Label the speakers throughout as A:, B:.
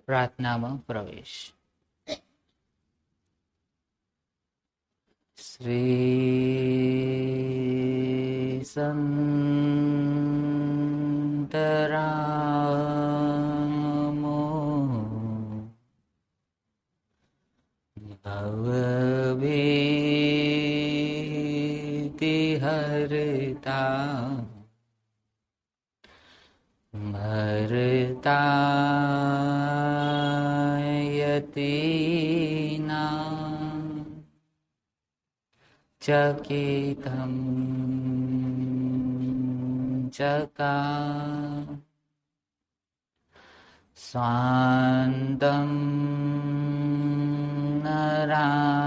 A: પ્રાર્થનામાં પ્રવેશ. શ્રી સંતરામો ભવભીતિ હરતા ભરતાયતીના ચકિતં ચકા સ્વાન્તં નરાણાં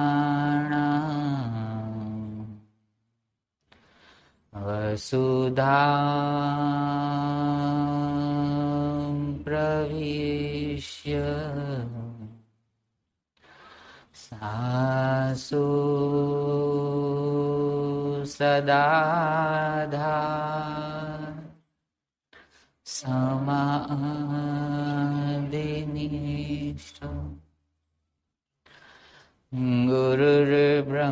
A: વસુધાં પ્રવિશ્ય સાસુ સદાધા સમાધિનિષ્ઠ ગુરુર્બ્રહ્મા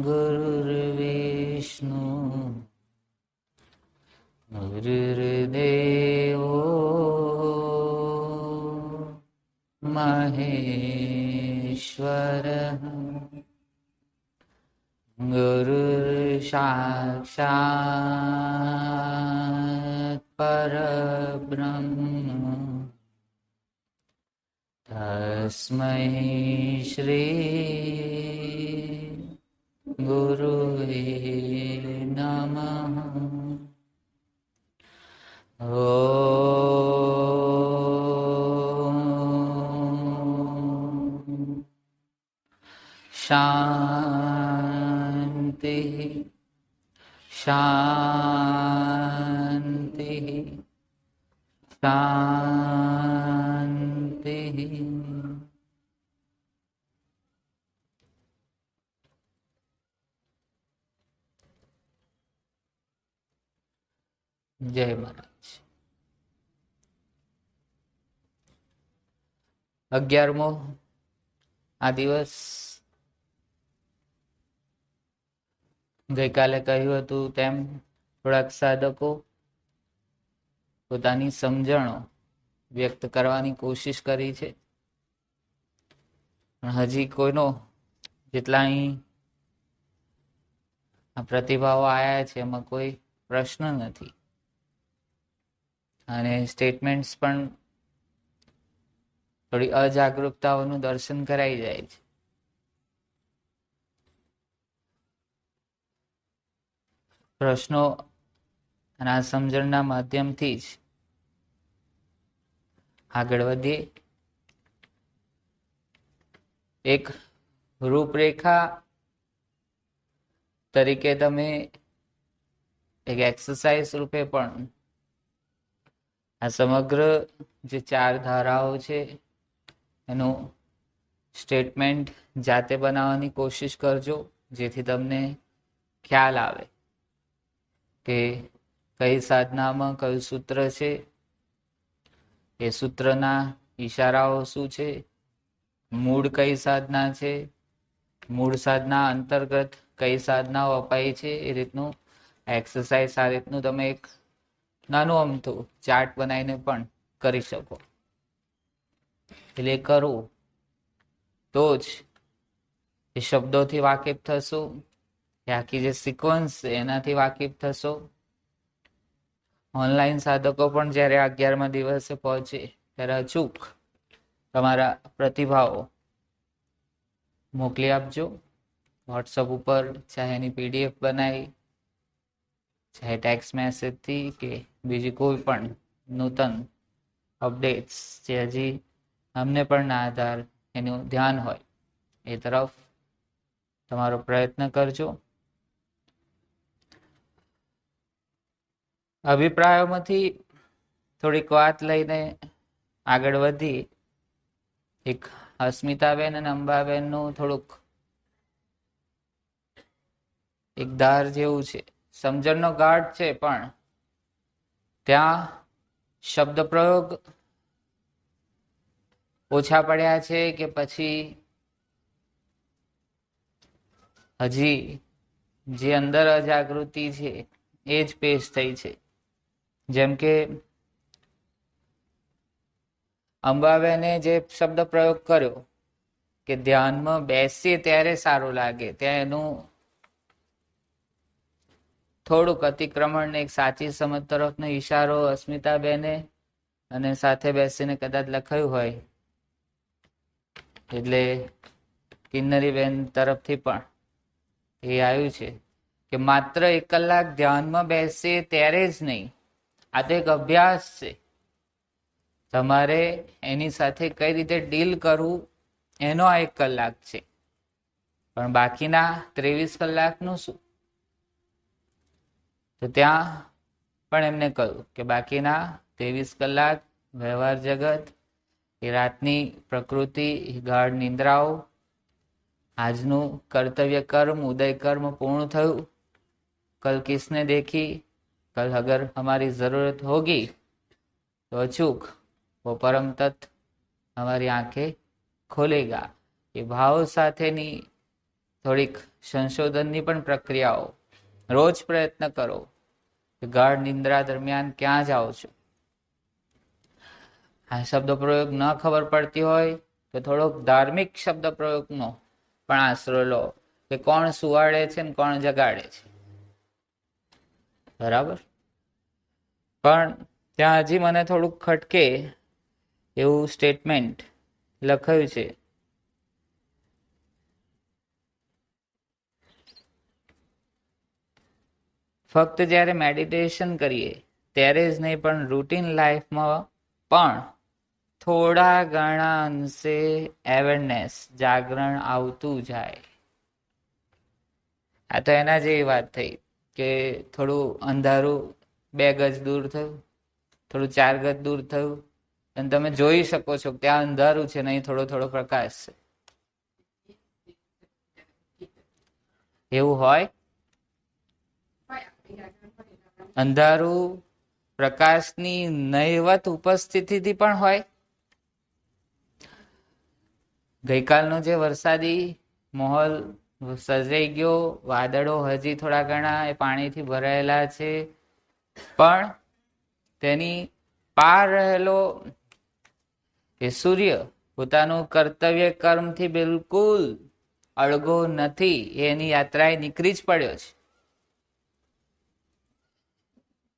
A: ગુરુર્વિષ્ણુ ગુરુર્દેવો મહેશ્વરઃ ગુરુર્સાક્ષાત્ પરબ્રહ્મ તસ્મૈ શ્રી ગુરુવે નમઃ. ઓમ શાંતિ શાંતિ શાંતિ. જય મહારાજ. 11મો આ દિવસ. ગઈકાલે કહ્યું હતું તેમ થોડાક સાધકો પોતાની સમજણો વ્યક્ત કરવાની કોશિશ કરી છે, પણ હજી કોઈનો જેટલા અહીં આ પ્રતિભાવો આવ્યા છે એમાં કોઈ પ્રશ્ન નથી, અને સ્ટેટમેન્ટ્સ પણ થોડી અજાગૃતતાઓનું દર્શન કરાઈ જાય છે. પ્રશ્નો અને આ સમજણના માધ્યમથી જ આગળ વધીએ. એક રૂપરેખા તરીકે તમે એક એક્સરસાઇઝ રૂપે પણ આ સમગ્ર જે 4 ધારાઓ છે એનું સ્ટેટમેન્ટ જાતે બનાવવાની કોશિશ કરજો, જેથી તમને ખ્યાલ આવે કે કઈ સાધનામાં કયું સૂત્ર છે, એ સૂત્રના ઈશારાઓ શું છે, મૂળ કઈ સાધના છે, મૂળ સાધના અંતર્ગત કઈ સાધનાઓ અપાઈ છે. એ રીતનું એક્સરસાઇઝ આ રીતનું તમે એક નાનું અમથું ચાર્ટ બનાવીને પણ કરી શકો. એટલે કરવું તો જ એ શબ્દોથી વાકેફ થશો, એ આખી જે સિક્વન્સ છે એનાથી વાકેફ થશો. ઓનલાઈન સાધકો પણ જ્યારે 11મા દિવસે પહોંચે ત્યારે અચૂક તમારા પ્રતિભાવો મોકલી આપજો વોટ્સઅપ ઉપર, ચાહે એની PDF બનાવી, ચાહે ટેક્સ્ટ મેસેજથી કે બીજી કોઈ પણ નૂતન અપડેટ્સ જે હજી અમને પણ ના આધાર એનું ધ્યાન હોય એ તરફ તમારો પ્રયત્ન કરજો. અભિપ્રાયોમાંથી થોડીક વાત લઈને આગળ વધી. એક અસ્મિતાબેન અને અંબાબેનનું થોડુંક એક ધાર જેવું છે, સમજણનો ગાઢ છે, પણ ત્યાં શબ્દ પ્રયોગ ઓછા પડ્યા છે કે પછી હજી જે અંદર અજાગૃતિ છે એ જ પેશ થઈ છે? જેમ કે અંબાબેને જે શબ્દ પ્રયોગ કર્યો કે ધ્યાનમાં બેસીએ ત્યારે સારું લાગે, ત્યાં એનું થોડુંક અતિક્રમણ એક સાચી સમજ તરફનો ઈશારો અસ્મિતાબેને અને સાથે બેસીને કદાચ લખાયું હોય, એટલે કિન્નરીબેન તરફથી પણ એ આવ્યું છે કે માત્ર 1 કલાક ધ્યાનમાં બેસીએ ત્યારે જ નહીં, આ તો એક અભ્યાસ છે. તમારે એની સાથે કઈ રીતે ડીલ કરવું એનો આ 1 કલાક છે. પણ બાકીના 23 કલાકનું શું? તો ત્યાં પણ એમને કહ્યું કે બાકીના 23 કલાક વ્યવહાર જગત, એ રાતની પ્રકૃતિ, ગાઢ નિંદ્રાઓ, આજનું કર્તવ્ય કર્મ, ઉદય કર્મ પૂર્ણ થયું. કલ કિસને દેખી, કલ અગર हमारी जरूरत होगी तो अचूक वो परम तत्व हमारी आंखें खोलेगा. એ ભાવ સાથેની થોડીક સંશોધનની પણ પ્રક્રિયાઓ રોજ પ્રયત્ન કરો. ગાઢ નિંદ્રા દરમિયાન ક્યાં જાઓ છો? આ શબ્દ પ્રયોગ ન ખબર પડતી હોય તો થોડોક ધાર્મિક શબ્દ પ્રયોગનો પણ આશરો લો કે કોણ સુવાડે છે ને કોણ જગાડે છે. બરાબર? પણ ત્યાં હજી મને થોડુંક ખટકે એવું સ્ટેટમેન્ટ લખાયું છે. ફક્ત જ્યારે મેડિટેશન કરીએ ત્યારે જ નહીં, પણ રૂટીન લાઈફમાં પણ થોડા ઘણા અંશે અવેરનેસ, જાગરણ આવતું જાય. આ તો એના જેવી વાત થઈ કે થોડું અંધારું 2 ગજ દૂર થયું, થોડું 4 ગજ દૂર થયું, અને તમે જોઈ શકો છો કે ત્યાં અંધારું છે, નહીં થોડો થોડો પ્રકાશ છે. એવું હોય? અંધારું પ્રકાશની નહિવત ઉપસ્થિતિથી પણ હોય. ગઈકાલનો જે વરસાદી માહોલ સર્જાઈ ગયો, વાદળો હજી થોડા ઘણા એ પાણીથી ભરાયેલા છે, પણ તેની પાર રહેલો એ સૂર્ય પોતાનું કર્તવ્ય કર્મથી બિલકુલ અળગો નથી. એની યાત્રાએ નીકળી જ પડ્યો છે.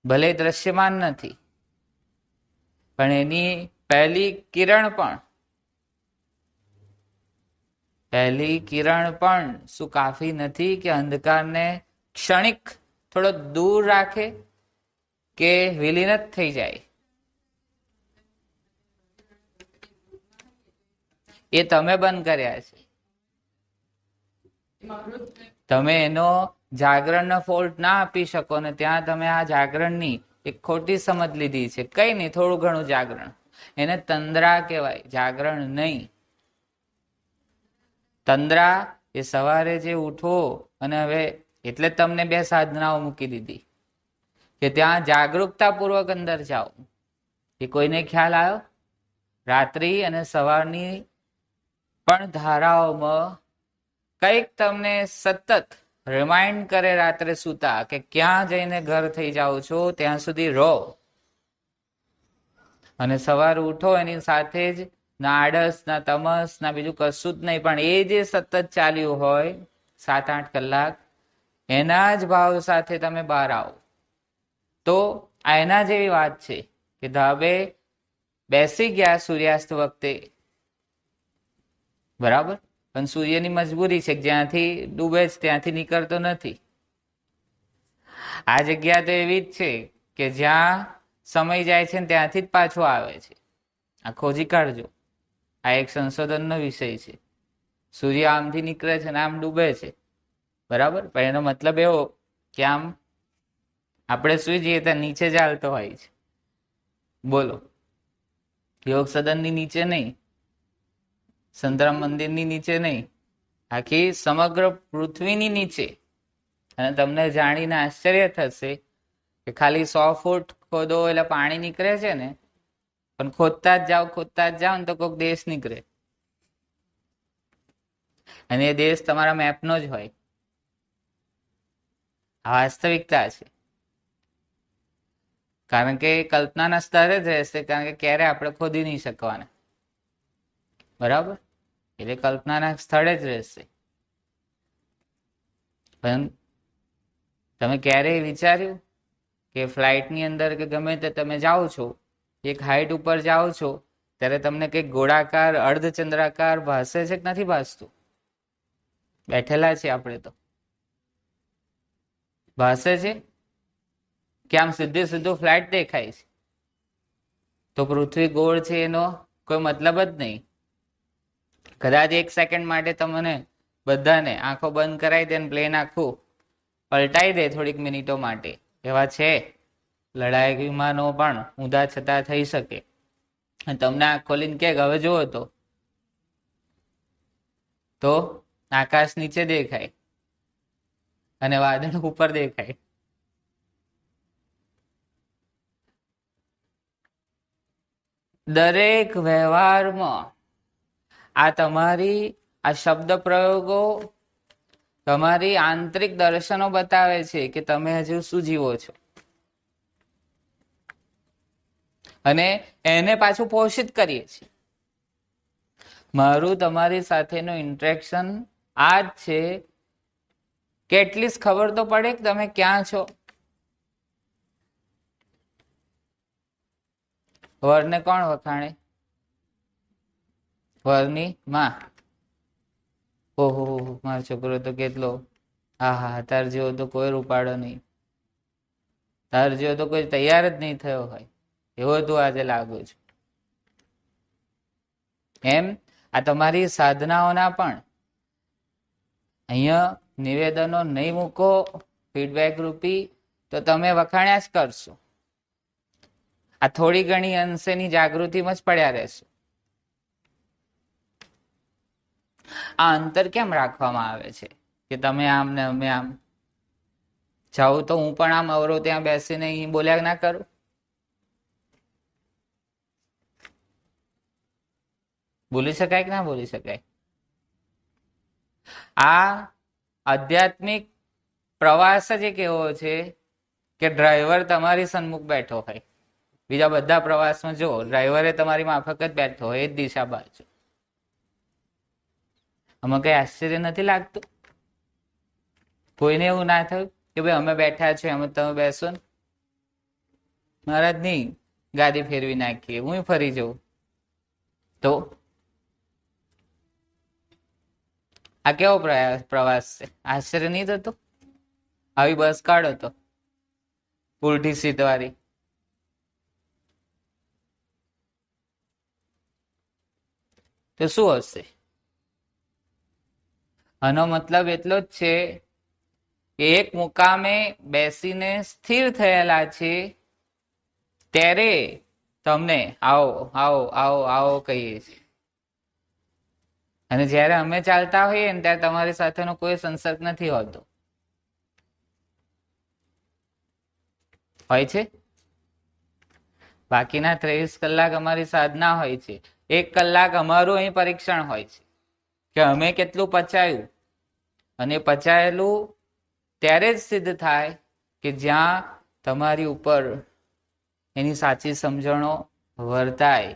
A: ભલે દ્રશ્યમાન નથી, પણ એની પહેલી કિરણ પણ શું કાફી નથી કે અંધકારને ક્ષણિક થોડો દૂર રાખે કે વિલીન જ થઈ જાય? એ તમે બંધ કર્યા છે. તમે એનો જાગરણનો ફોલ્ટ ના આપી શકો ને ત્યાં તમે આ જાગરણની એક ખોટી સમજ લીધી છે. કઈ નહીં, થોડું ઘણું જાગરણ, એને તંદ્રા કહેવાય, જાગરણ નહીં. તંદ્રા એ સવારે જે ઉઠો અને હવે એટલે તમને 2 સાધનાઓ મૂકી દીધી કે ત્યાં જાગૃતતા પૂર્વક અંદર જાઓ. એ કોઈને ખ્યાલ આવ્યો? રાત્રિ અને સવારની પણ ધારાઓમાં કંઈક તમને સતત રિમાઇન્ડ કરે રાત્રે સૂતા કે ક્યાં જઈને ઘર થઈ જાઓ છો, ત્યાં સુધી રહો. અને સવાર ઉઠો એની સાથે જ ના આળસ, ના તમસ, ના બીજું કશું જ નહીં, પણ એ જે સતત ચાલ્યું હોય 7-8 કલાક, એના જ ભાવ સાથે તમે બહાર આવો. તો આ એના જેવી વાત છે કે ધાબે બેસી ગયા સૂર્યાસ્ત વખતે, બરાબર, પણ સૂર્યની મજબૂરી છે જ્યાંથી ડૂબે છે ત્યાંથી નીકળતો નથી. આ જગ્યા તો એવી જ છે કે જ્યાં સમય જાય છે ત્યાંથી જ પાછો આવે છે. આ ખોજી કાઢજો. આ એક સંશોધનનો વિષય છે. સૂર્ય આમથી નીકળે છે અને આમ ડૂબે છે, બરાબર, પણ એનો મતલબ એવો કે આમ આપણે સુઈ જઈએ ત્યાં નીચે ચાલતો હોય છે. બોલો, યોગ સદનની નીચે નહીં, સંતરામ મંદિરની નીચે નહીં, આખી સમગ્ર પૃથ્વીની નીચે. અને તમને જાણીને આશ્ચર્ય થશે કે ખાલી 100 ફૂટ ખોદો એટલે પાણી નીકળે છે ને, પણ ખોદતા જ જાઓ ને તો કોઈક દેશ નીકળે, અને એ દેશ તમારા મેપનો જ હોય. આ વાસ્તવિકતા છે. કારણ કે કલ્પનાના સ્તરે જ રહેશે, કારણ કે ક્યારે આપણે ખોદી નહીં શકવાના, બરાબર? એટલે કલ્પનાના સ્થળે જ રહેશે. પણ તમે ક્યારેય વિચાર્યું કે ફ્લાઇટની અંદર કે ગમે તે તમે જાઓ છો, એક હાઈટ ઉપર જાઓ છો, ત્યારે તમને કંઈક ગોળાકાર અર્ધચંદ્રાકાર ભાસે છે કે નથી ભાસતું? બેઠેલા છે આપણે તો, ભાસે છે કે આમ સીધું ફ્લાઇટ દેખાય છે? તો પૃથ્વી ગોળ છે એનો કોઈ મતલબ જ નહીં. કદાચ 1 સેકન્ડ માટે તમને બધાને આંખો બંધ કરાવી દે, પ્લેન આખું પલટાઈ દે થોડીક મિનિટો માટે. એવા છે લડાયક વિમાનો પણ ઊંધા છતાં થઈ શકે. અને તમને આંખ ખોલીને કે હવે જુઓ તો આકાશ નીચે દેખાય અને વાદળ ઉપર દેખાય. દરેક વ્યવહારમાં આ તમારી આ શબ્દ પ્રયોગો તમારી આંતરિક દર્શનો બતાવે છે કે તમે હજુ શું જીવો છો, અને એને પાછું પોષિત કરીએ છીએ. મારું તમારી સાથેનું ઇન્ટરેક્શન આ જ છે કે એટલીસ્ટ ખબર તો પડે કે તમે ક્યાં છો. વરને કોણ વખાણે? વરની માં. ઓહો, મારો છોકરો તો કેટલો, હા, તાર જેવો તો કોઈ રૂપાડો નહીં, તાર જેવો તો કોઈ તૈયાર જ નહીં થયો હોય, એવો તું આજે લાગુ છું. એમ આ તમારી સાધનાઓના પણ અહીંયા નિવેદનો નહીં મૂકો ફીડબેક રૂપી, તો તમે વખાણ્યા જ કરશો. આ થોડી ઘણી અંશેની જાગૃતિમાં જ પડ્યા રહેશો. આ અંતર કેમ રાખવામાં આવે છે કે તમે આમ ને અમે આમ? જાઉં તો હું પણ આમ અવરો ત્યાં બેસીને અહીં બોલ્યા ના કરું? બોલી શકાય કે ના બોલી શકાય? આ આધ્યાત્મિક પ્રવાસ જ એક એવો છે કે ડ્રાઈવર તમારી સન્મુખ બેઠો હોય. બીજા બધા પ્રવાસમાં જો ડ્રાઈવરે તમારી માફક જ બેઠો હોય, એ જ દિશા બાજુ. આમાં કઈ આશ્ચર્ય નથી લાગતું? કોઈને એવું ના થયું કે ભાઈ અમે બેઠા છે, અમે તમે બેસો ને, મહારાજ નહીં ગાડી ફેરવી નાખીએ, હું ફરી જઉં તો? આ કેવો પ્રવાસ છે? આશ્ચર્ય નહીં થતું? આવી બસ કાઢો તો ઉલટી સીટ વાળી, તો શું હશે? આનો મતલબ એટલો જ છે કે એક મુકામે બેસીને સ્થિર થયેલા છે ત્યારે તમને આવો આવો આવો આવો કહીએ છીએ. અને જ્યારે અમે ચાલતા હોઈએ ને ત્યારે તમારી સાથેનો કોઈ સંસર્ગ નથી હોતો. હોય છે? બાકીના 23 કલાક અમારી સાધના હોય છે. 1 કલાક અમારું અહીં પરીક્ષણ હોય છે કે અમે કેટલું પચાયું. અને પચાયેલું ત્યારે જ સિદ્ધ થાય કે જ્યાં તમારી ઉપર એની સાચી સમજણો વર્તાય.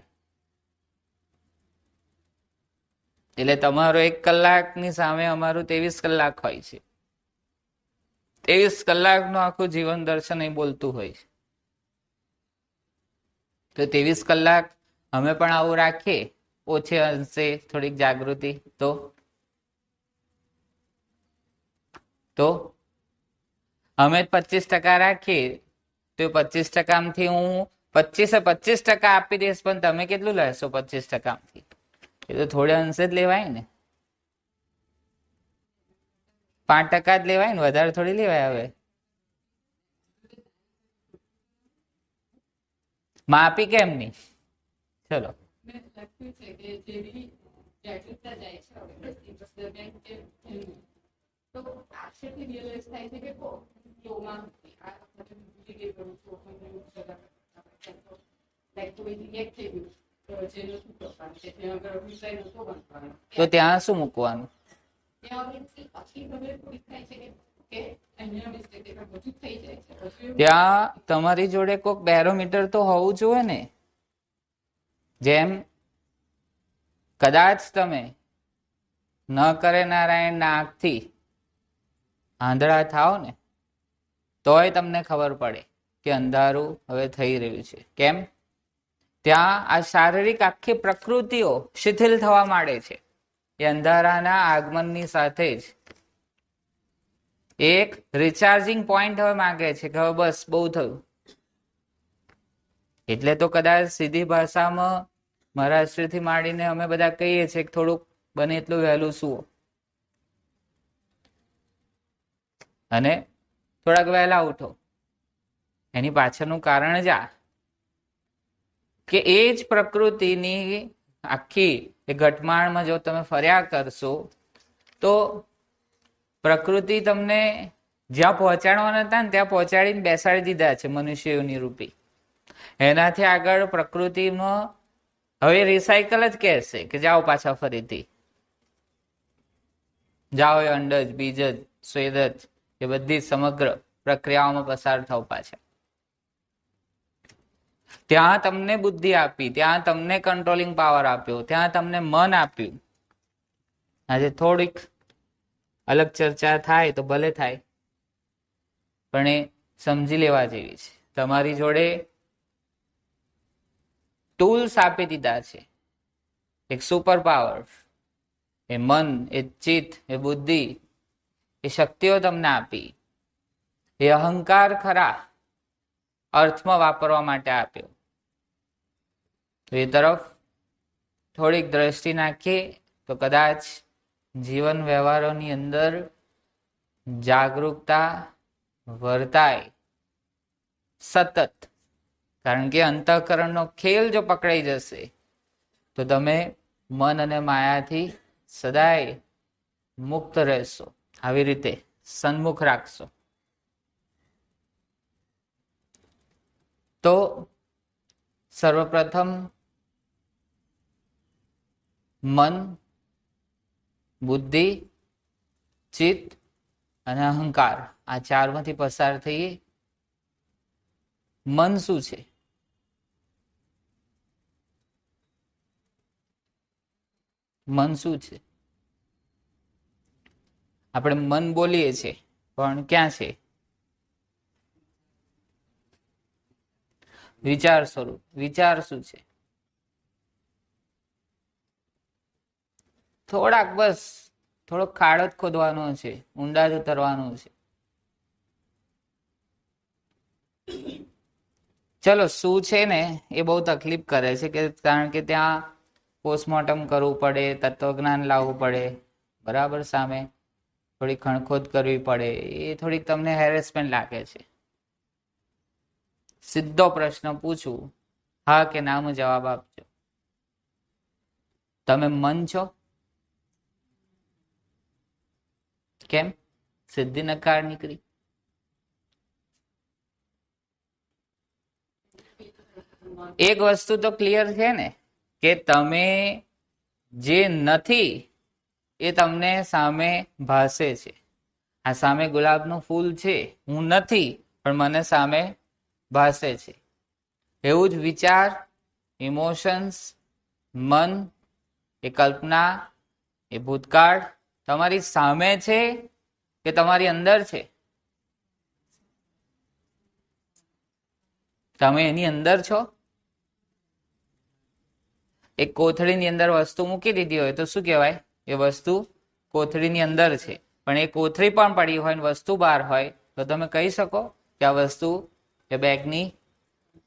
A: એટલે તમારો 1 કલાકની સામે અમારું 23 કલાક હોય છે. 23 કલાકનું આખું જીવન દર્શન એ બોલતું હોય છે. તો 23 કલાક અમે પણ આવું રાખીએ, ઓછે અંશે થોડીક જાગૃતિ, તો અમે 25% રાખીએ તો 25%માંથી હું 25% આપી દઈશ, પણ તમે કેટલું લેશો 25%માંથી? એ તો થોડા અંશે જ લેવાય ને. 5% જ લેવાય ને, વધારે થોડી લેવાય. હવે માપી કેમ નહીં? ચલો, તો ત્યાં શું મૂકવાનું? ત્યાં તમારી જોડે કોઈક બેરોમીટર તો હોવું જોઈએ ને. જેમ કદાચ તમે ન કરે નારાયણ ના આંખથી આંધળા થાવ ને તોય તમને ખબર પડે કે અંધારું હવે થઈ રહ્યું છે. કેમ? ત્યાં આ શારીરિક આખી પ્રકૃતિઓ શિથિલ થવા માંડે છે. એ અંધારાના આગમનની સાથે જ એક રિચાર્જિંગ પોઈન્ટ હવે માંગે છે કે હવે બસ બહુ થયું. એટલે તો કદાચ સીધી ભાષામાં મહારાષ્ટ્રથી માંડીને અમે બધા કહીએ છીએ કે થોડુંક બને એટલું વહેલું સુવો અને થોડાક વહેલા ઉઠો. એની પાછળનું કારણ જ આ કે એ જ પ્રકૃતિની આખી એ ઘટમાળમાં જો તમે ફર્યા કરશો તો પ્રકૃતિ તમને જ્યાં પહોંચાડવાના હતા ને ત્યાં પહોંચાડીને બેસાડી દીધા છે મનુષ્યોની રૂપી. એનાથી આગળ પ્રકૃતિમાં હવે રિસાયકલ જ કહેશે કે જાઓ પાછા ફરીથી જાઓ. એ અંડજ, બીજ, સ્વેદ એ બધી સમગ્ર પ્રક્રિયાઓમાં પસાર થાવ પાછા. ત્યાં તમને બુદ્ધિ આપી, ત્યાં તમને કંટ્રોલિંગ પાવર આપ્યો, ત્યાં તમને મન આપ્યું. આજે થોડીક અલગ ચર્ચા થાય તો ભલે થાય, પણ એ સમજી લેવા જેવી છે. તમારી જોડે ટૂલ્સ આપી દીધા છે, એક સુપર પાવર. એ મન, એ ચિત્ત, એ બુદ્ધિ, એ શક્તિઓ તમને આપી. એ અહંકાર ખરા અર્થમાં વાપરવા માટે આપ્યો. તો એ તરફ થોડીક દ્રષ્ટિ નાખીએ તો કદાચ જીવન વ્યવહારોની અંદર જાગૃતતા વર્તાય સતત. કારણ કે અંતઃકરણનો ખેલ જો પકડાઈ જશે તો તમે મન અને માયાથી સદાય મુક્ત રહેશો. આવી રીતે સન્મુખ રાખશો. તો સર્વપ્રથમ મન, બુદ્ધિ, ચિત્ત અને અહંકાર, આ ચારમાંથી પસાર થઈએ. મન શું છે? મન શું છે? આપણે મન બોલીએ છીએ પણ ક્યાં છે? વિચાર સ્વરૂપ. વિચાર શું છે? થોડાક બસ થોડોક ખાડો જ ખોદવાનો છે, ઊંડા જ ઉતરવાનું છે. ચલો શું છે ને એ બહુ તકલીફ કરે છે કે કારણ કે ત્યાં પોસ્ટમોર્ટમ કરવું પડે, તત્વજ્ઞાન લાવવું પડે, બરાબર, સામે થોડી ખણખોદ કરવી પડે. એ થોડીક તમને હેરેસમેન્ટ લાગે છે. સીધો પ્રશ્ન પૂછું, હા કે નામાં જવાબ આપજો. તમે મન છો? કેમ? સીધી નકાર નીકળી. એક વસ્તુ તો ક્લિયર છે ને કે તમે જે નથી એ તમને સામે ભાસે છે. આ સામે ગુલાબનું ફૂલ છે, હું નથી પણ મને સામે ભાસે છે. એવું જ વિચાર, ઇમોશન્સ, મન, એ કલ્પના, એ ભૂતકાળ તમારી સામે છે કે તમારી અંદર છે? તમે એની અંદર છો. એક કોથળીની અંદર વસ્તુ મૂકી દીધી હોય તો શું કહેવાય? એ વસ્તુ કોથળીની અંદર છે. પણ એ કોથળી પણ પડી હોય ને વસ્તુ બહાર હોય તો તમે કહી શકો કે આ વસ્તુ એ બેગની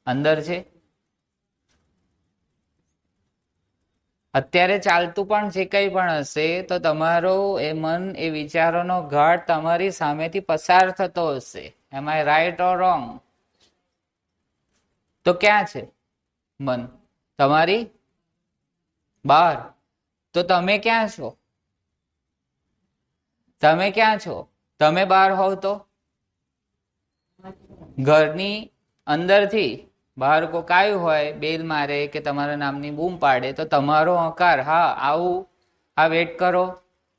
A: અંદર છે? અત્યારે ચાલતું પણ જે કંઈ પણ હશે તો તમારો એ મન, એ વિચારોનો ઘાટ તમારી સામેથી પસાર થતો હશે. એમ આઈ રાઈટ ઓર રોંગ? તો ક્યાં છે મન? તમારી બહાર. તો તમે ક્યાં છો? તમે ક્યાં છો? તમે બહાર હોવ તો ઘરની અંદરથી બહાર કોક આવ્યું હોય, બેલ મારે કે તમારા નામની બૂમ પાડે તો તમારો હકાર, હા આવું, આ વેટ કરો,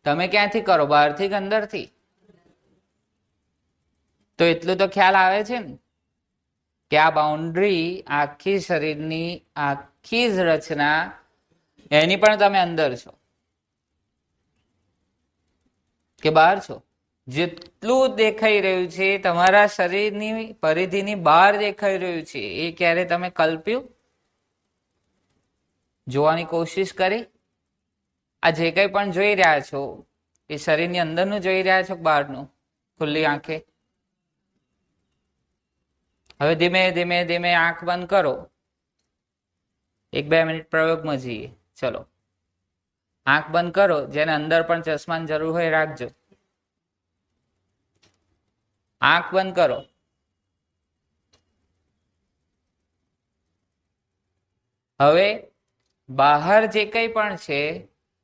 A: તમે ક્યાંથી કરો, બહારથી કે અંદરથી? તો એટલું તો ખ્યાલ આવે છે ને કે આ બાઉન્ડ્રી આખી શરીરની આખી જ રચના એની પણ તમે અંદર છો કે બહાર છો? જેટલું દેખાઈ રહ્યું છે તમારા શરીરની પરિધિની બહાર દેખાઈ રહ્યું છે, એ ક્યારે તમે કલ્પ્યું, જોવાની કોશિશ કરી? આ જે કંઈ પણ જોઈ રહ્યા છો એ શરીરની અંદરનું જોઈ રહ્યા છો કે બહારનું, ખુલ્લી આંખે? હવે ધીમે ધીમે ધીમે આંખ બંધ કરો, 1-2 મિનિટ પ્રયોગમાં જઈએ. ચલો, આંખ બંધ કરો. જેને અંદર પણ ચશ્માની જરૂર હોય રાખજો. આંખ બંધ કરો. હવે બહાર જે કંઈ પણ છે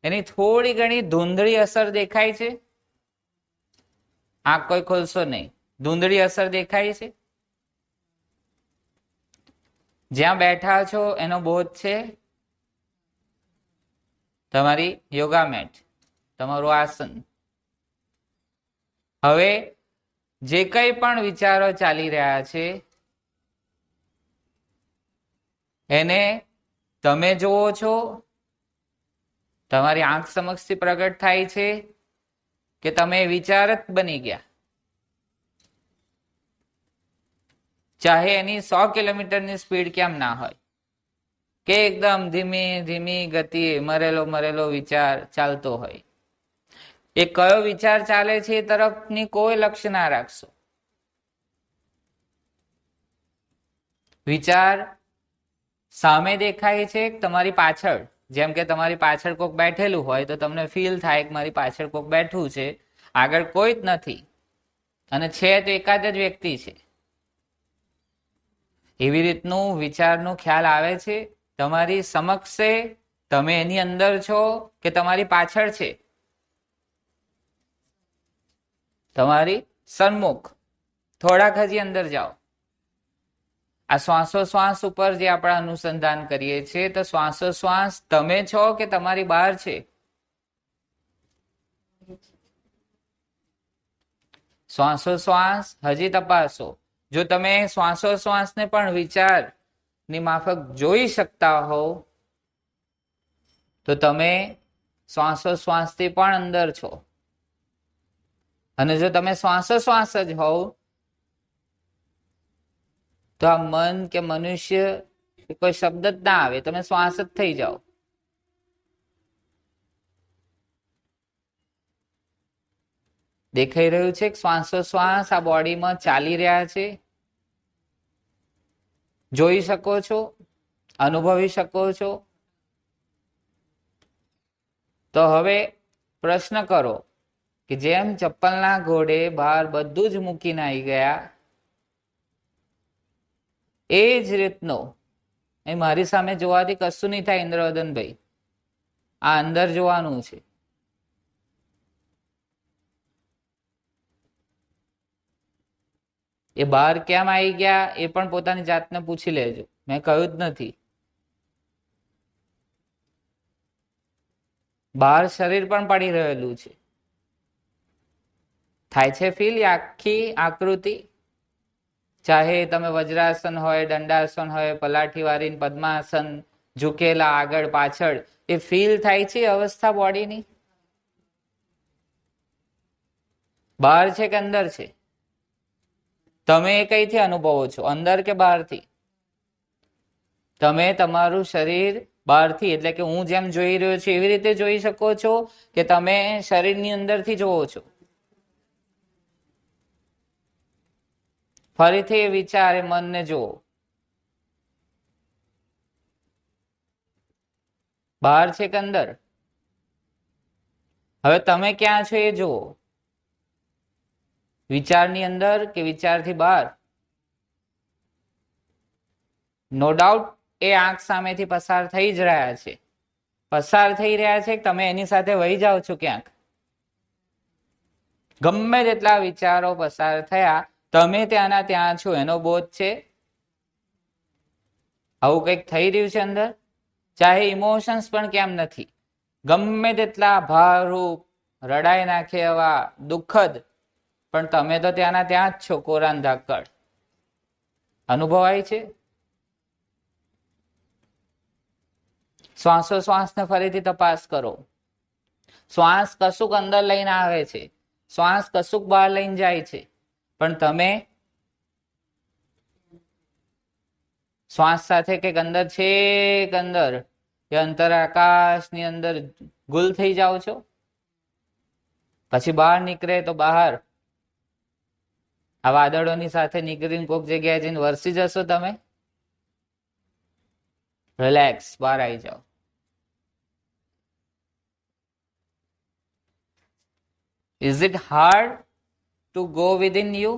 A: એની થોડી ઘણી ધૂંધળી અસર દેખાય છે. આંખ કોઈ ખોલશો નહીં. ધૂંધળી અસર દેખાય છે. જ્યાં બેઠા છો એનો બોધ છે. તમારી યોગા મેટ, તમારું આસન. હવે જે કંઈ પણ વિચારો ચાલી રહ્યા છે એને તમે જોવો છો, તમારી આંખ સમક્ષથી પ્રગટ થાય છે કે તમે વિચાર જ બની ગયા? ચાહે એની 100 કિલોમીટરની સ્પીડ કેમ ના હોય, કે એકદમ ધીમી ધીમી ગતિએ મરેલો વિચાર ચાલતો હોય, એ કયો વિચાર ચાલે છે એ તરફની કોઈ લક્ષ્ય ના રાખશો. વિચાર સામે દેખાય છે તમારી પાછળ. જેમ કે તમારી પાછળ કોક બેઠેલું હોય તો તમને ફીલ થાય કે મારી પાછળ કોક બેઠું છે, આગળ કોઈ જ નથી અને છે તો એકાદ જ વ્યક્તિ છે. એવી રીતનું વિચારનો ખ્યાલ આવે છે તમારી સમક્ષે, તમે એની અંદર છો કે તમારી પાછળ છે? તમારી સન્મુખ. થોડાક હજી અંદર જાઓ. આ શ્વાસોશ્વાસ ઉપર જે આપણે અનુસંધાન કરીએ છીએ, તો શ્વાસોશ્વાસ તમે છો કે તમારી બહાર છે? શ્વાસોશ્વાસ હજી તપાસો. જો તમે શ્વાસોશ્વાસને પણ વિચારની માફક જોઈ શકતા હોવ તો તમે શ્વાસોશ્વાસથી પણ અંદર છો. અને જો તમે શ્વાસોશ્વાસ જ હોવ તો આ મન કે મનુષ્ય કોઈ શબ્દ જ ના આવે, તમે શ્વાસ જ થઈ જાઓ. દેખાઈ રહ્યું છે કે શ્વાસોશ્વાસ આ બોડીમાં ચાલી રહ્યા છે? જોઈ શકો છો, અનુભવી શકો છો? તો હવે પ્રશ્ન કરો કે જેમ ચપ્પલના ઘોડે બહાર બધું જ મૂકીને આવી ગયા, એ જ રીતનો એ મારી સામે જોવાથી કશું નહીં થાય ઇન્દ્રવદનભાઈ, આ અંદર જોવાનું છે. એ બહાર કેમ આવી ગયા એ પણ પોતાની જાતને પૂછી લેજો. મેં કહ્યું જ નથી. બહાર શરીર પણ પડી રહેલું છે. થાય છે ફીલ આખી આકૃતિ? ચાહે તમે વજ્રાસન હોય, દંડાસન હોય, પલાઠી વાળી, પદ્માસન, ઝૂકેલા આગળ પાછળ, એ ફીલ થાય છે અવસ્થા બોડીની? બહાર છે કે અંદર છે? તમે એ કઈથી અનુભવો છો, અંદર કે બહારથી? તમે તમારું શરીર બહારથી, એટલે કે હું જેમ જોઈ રહ્યો છું એવી રીતે જોઈ શકો છો કે તમે શરીરની અંદરથી જોવો છો? ફરીથી એ વિચાર, એ મનને જુઓ. બહાર છે કે અંદર? હવે તમે ક્યાં છો એ જુઓ. વિચારની અંદર કે વિચારથી બહાર? નો ડાઉટ એ આંખ સામેથી પસાર થઈ જ રહ્યા છે. પસાર થઈ રહ્યા છે, તમે એની સાથે વહી જાઓ છો ક્યાંક? ગમે તેટલા વિચારો પસાર થયા, તમે ત્યાંના ત્યાં છો એનો બોધ છે. આવું કંઈક થઈ રહ્યું છે અંદર. ચાહે ઇમોશન્સ પણ કેમ નથી, ગમે તેટલા ભારૂપ રડાઈ નાખે એવા દુઃખદ, પણ તમે તો ત્યાંના ત્યાં જ છો. કોરાન ધાકડ અનુભવાય છે. શ્વાસોશ્વાસને ફરીથી તપાસ કરો. શ્વાસ કશુંક અંદર લઈને આવે છે, શ્વાસ કશુંક બહાર લઈને જાય છે, પણ તમે શ્વાસ સાથે કંઈક અંદર છેક અંદર એ અંતર આકાશની અંદર ગુલ થઈ જાઓ છો. પછી બહાર નીકળે તો બહાર આ વાદળોની સાથે નીકળીને કોઈક જગ્યાએ જઈને વરસી જશો. તમે રિલેક્સ બહાર આવી જાઓ. Is it hard to go within you?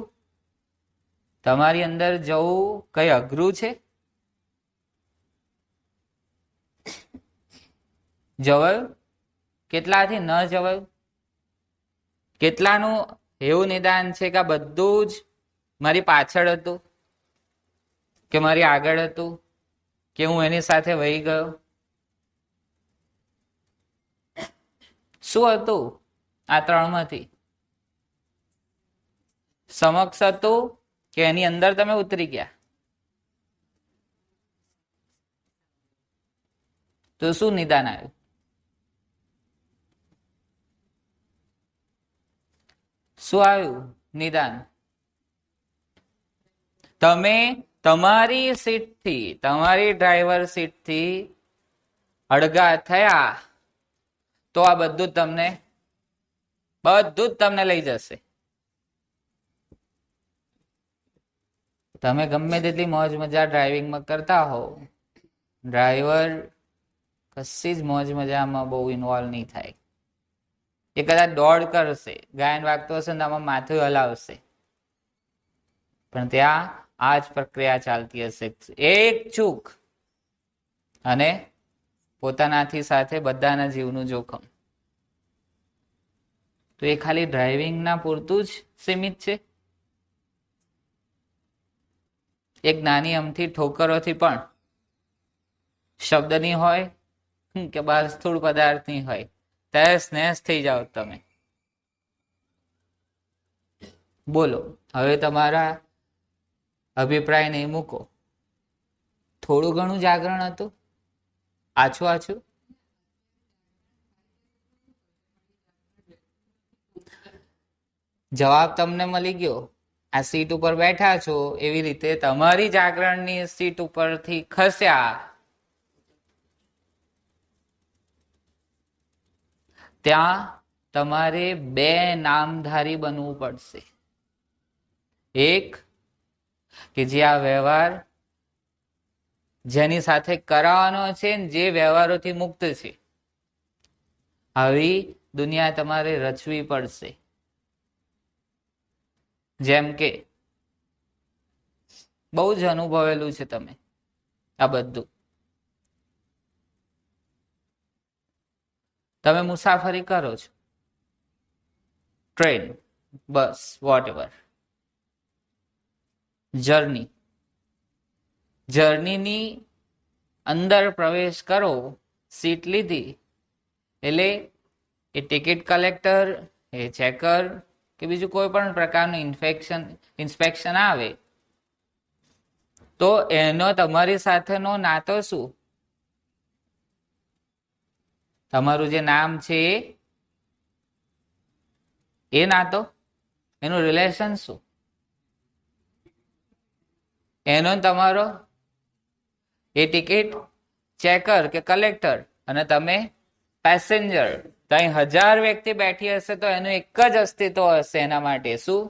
A: તમારી અંદર જવું કઈ અઘરું છે? જવાયું? કેટલાથી ન જવાયું? કેટલાનું એવું નિદાન છે કે બધું જ મારી પાછળ હતું, કે મારી આગળ હતું, કે હું એની સાથે વહી ગયો? શું હતું આ ત્રણમાંથી? સમક્ષ હતું કે એની અંદર તમે ઉતરી ગયા? તો શું નિદાન આવ્યું? શું આવ્યું નિદાન? તમે તમારી સીટથી, તમારી ડ્રાઈવર સીટથી અળગા થયા તો આ બધું જ તમને લઈ જશે. તમે ગમે તેટલી મોજ મજા ડ્રાઇવિંગમાં કરતા હો, ડ્રાઈવર કશી જ મોજ મજામાં બહુ ઇન્વોલ્વ નહીં થાય. એ કદાચ દોડ કરશે, ગાયન વાગતો હશે ને આમાં માથું હલાવશે, પણ ત્યાં આ જ પ્રક્રિયા ચાલતી હશે. એક ચૂક અને પોતાનાથી સાથે બધાના જીવનું જોખમ. તો એ ખાલી ડ્રાઇવિંગના પૂરતું જ સીમિત છે? એક નાની અમથી ઠોકરોથી પણ, શબ્દની હોય કે બહાર સ્થૂળ પદાર્થની હોય, તહેસ નહેસ થઈ જાઓ તમે. બોલો હવે તમારા અભિપ્રાય નહીં મૂકો. થોડું ઘણું જાગરણ હતું? આછું જવાબ તમને મળી ગયો. આ સીટ ઉપર બેઠા છો એવી રીતે તમારી જાગરણની સીટ ઉપરથી ખસ્યા, ત્યાં તમારે બે નામધારી બનવું પડશે. એક કે જે આ વ્યવહાર જેની સાથે કરાવવાનો છે, જે વ્યવહારોથી મુક્ત છે, આવી દુનિયા તમારે રચવી પડશે. જેમ કે બહુ જ અનુભવેલું છે તમે આ બધું. તમે મુસાફરી કરો છો, ટ્રેન, બસ, વોટએવર, જર્નીની અંદર પ્રવેશ કરો, સીટ લીધી એટલે એ ટિકિટ કલેક્ટર, એ ચેકર કે બીજું કોઈ પણ પ્રકારનું ઇન્સ્પેક્શન આવે તો એનો તમારી સાથેનો નાતો શું? તમારું જે નામ છે એ નાતો, એનું રિલેશન શું? એનો તમારો એ ટિકિટ ચેકર કે કલેક્ટર અને તમે પેસેન્જર. ત્યાં 1000 વ્યક્તિ બેઠી હશે તો એનું એક જ અસ્તિત્વ હશે એના માટે. શું?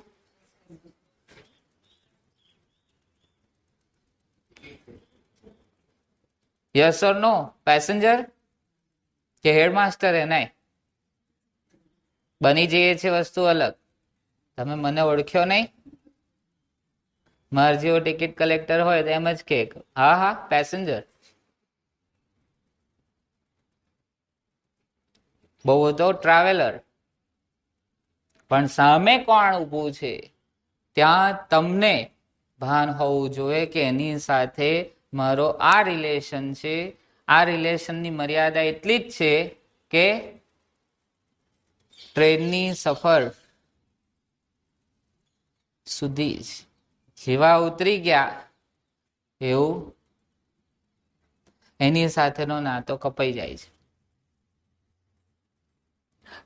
A: Yes or no? પેસેન્જર કે હેડમાસ્ટર? એ નહીં, બની જઈએ છે વસ્તુ અલગ. તમે મને ઓળખ્યો નહીં? માર જેવો ટિકિટ કલેક્ટર હોય તો એમ જ કે હા પેસેન્જર. બહુ તો ટ્રાવેલર. પણ સામે કોણ ઊભું છે ત્યાં તમને ભાન હોવું જોઈએ કે એની સાથે મારો આ રિલેશન છે. આ રિલેશનની મર્યાદા એટલી જ છે કે ટ્રેનની સફર સુધી જ. જેવા ઉતરી ગયા એવું એની સાથેનો નાતો કપાઈ જાય છે.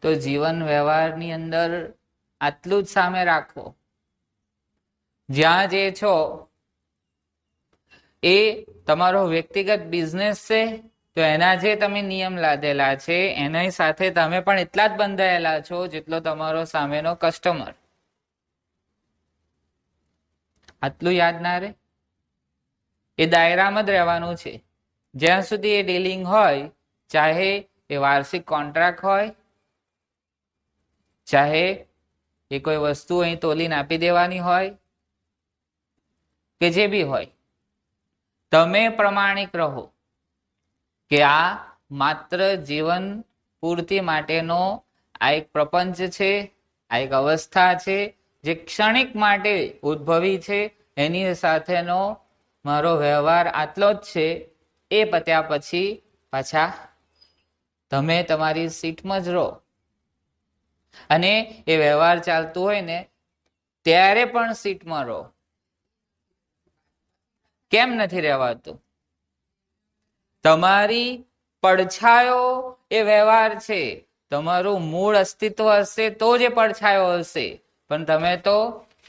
A: તો જીવન વ્યવહારની અંદર આટલું જ સામે રાખો. જ્યાં જે છો એ તમારો વ્યક્તિગત બિઝનેસ છે, તો એના જે તમે નિયમ લાદેલા છે એની સાથે તમે પણ એટલા જ બંધાયેલા છો જેટલો તમારો સામેનો કસ્ટમર. આટલું યાદ ના રહે? એ દાયરામાં જ રહેવાનું છે. જ્યાં સુધી એ ડીલિંગ હોય, ચાહે એ વાર્ષિક કોન્ટ્રાક્ટ હોય, ચાહે એ કોઈ વસ્તુ અહીં તોલીને આપી દેવાની હોય કે જે બી હોય, તમે પ્રમાણિક રહો કે આ માત્ર જીવન પૂર્તિ માટેનો આ એક પ્રપંચ છે, આ એક અવસ્થા છે જે ક્ષણિક માટે ઉદ્ભવી છે. એની સાથેનો મારો વ્યવહાર આટલો જ છે. એ પત્યા પછી પાછા તમે તમારી સીટમાં જ રહો. અને એ વ્યવહાર ચાલતું હોય ને ત્યારે પણ સીટમાં રહો. કેમ નથી રહેવાતું? તમારી પડછાયો એ વ્યવહાર છે. તમારું મૂળ અસ્તિત્વ હશે તો જ એ પડછાયો હશે. પણ તમે તો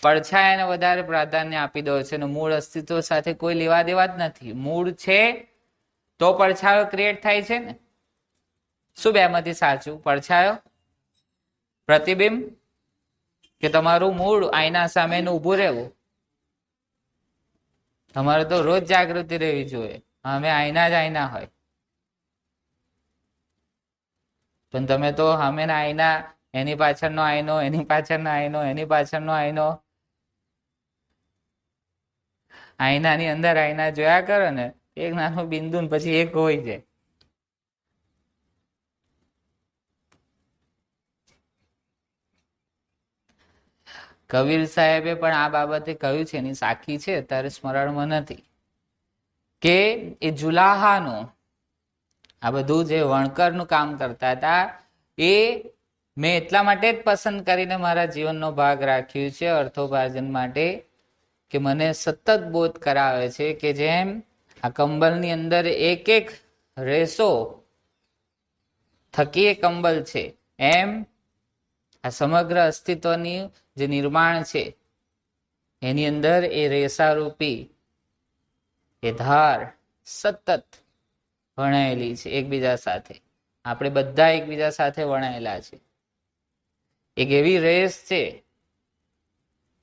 A: પડછાયાને વધારે પ્રાધાન્ય આપી દો છો અને મૂળ અસ્તિત્વ સાથે કોઈ લેવા દેવા જ નથી. મૂળ છે તો પડછાયો ક્રિએટ થાય છે ને. શું બેમાંથી સાચું? પડછાયો, પ્રતિબિંબ, કે તમારું મૂળ આઈના સામેનું ઊભું રહેવું? તમારે તો રોજ જાગૃતિ રહેવી જોઈએ. અમે આઈના જ આઈના હોય, પણ તમે તો સામેના આઈના, એની પાછળનો આઈનો, એની પાછળનો આઈનો, એની પાછળનો આઈનો, આઈનાની અંદર આઈના જોયા કરો ને, એક નાનું બિંદુ ને પછી એક હોય જાય. કબીર સાહેબે પણ આ બાબતે કહ્યું છે, એની સાખી છે, અત્યારે સ્મરણમાં નથી, કે એ જુલાહાનું આ બધું જે વણકરનું કામ કરતા હતા એ મેં એટલા માટે જ પસંદ કરીને મારા જીવનનો ભાગ રાખ્યું છે અર્થોપાર્જન માટે, કે મને સતત બોધ કરાવે છે કે જેમ આ કંબલની અંદર એક એક રેસો થકી એ કંબલ છે, એમ આ સમગ્ર અસ્તિત્વની જે નિર્માણ છે એની અંદર એ રેસારૂપી એ ધાર સતત વણાયેલી છે એકબીજા સાથે. આપણે બધા એકબીજા સાથે વણાયેલા છે. એક એવી રેસ છે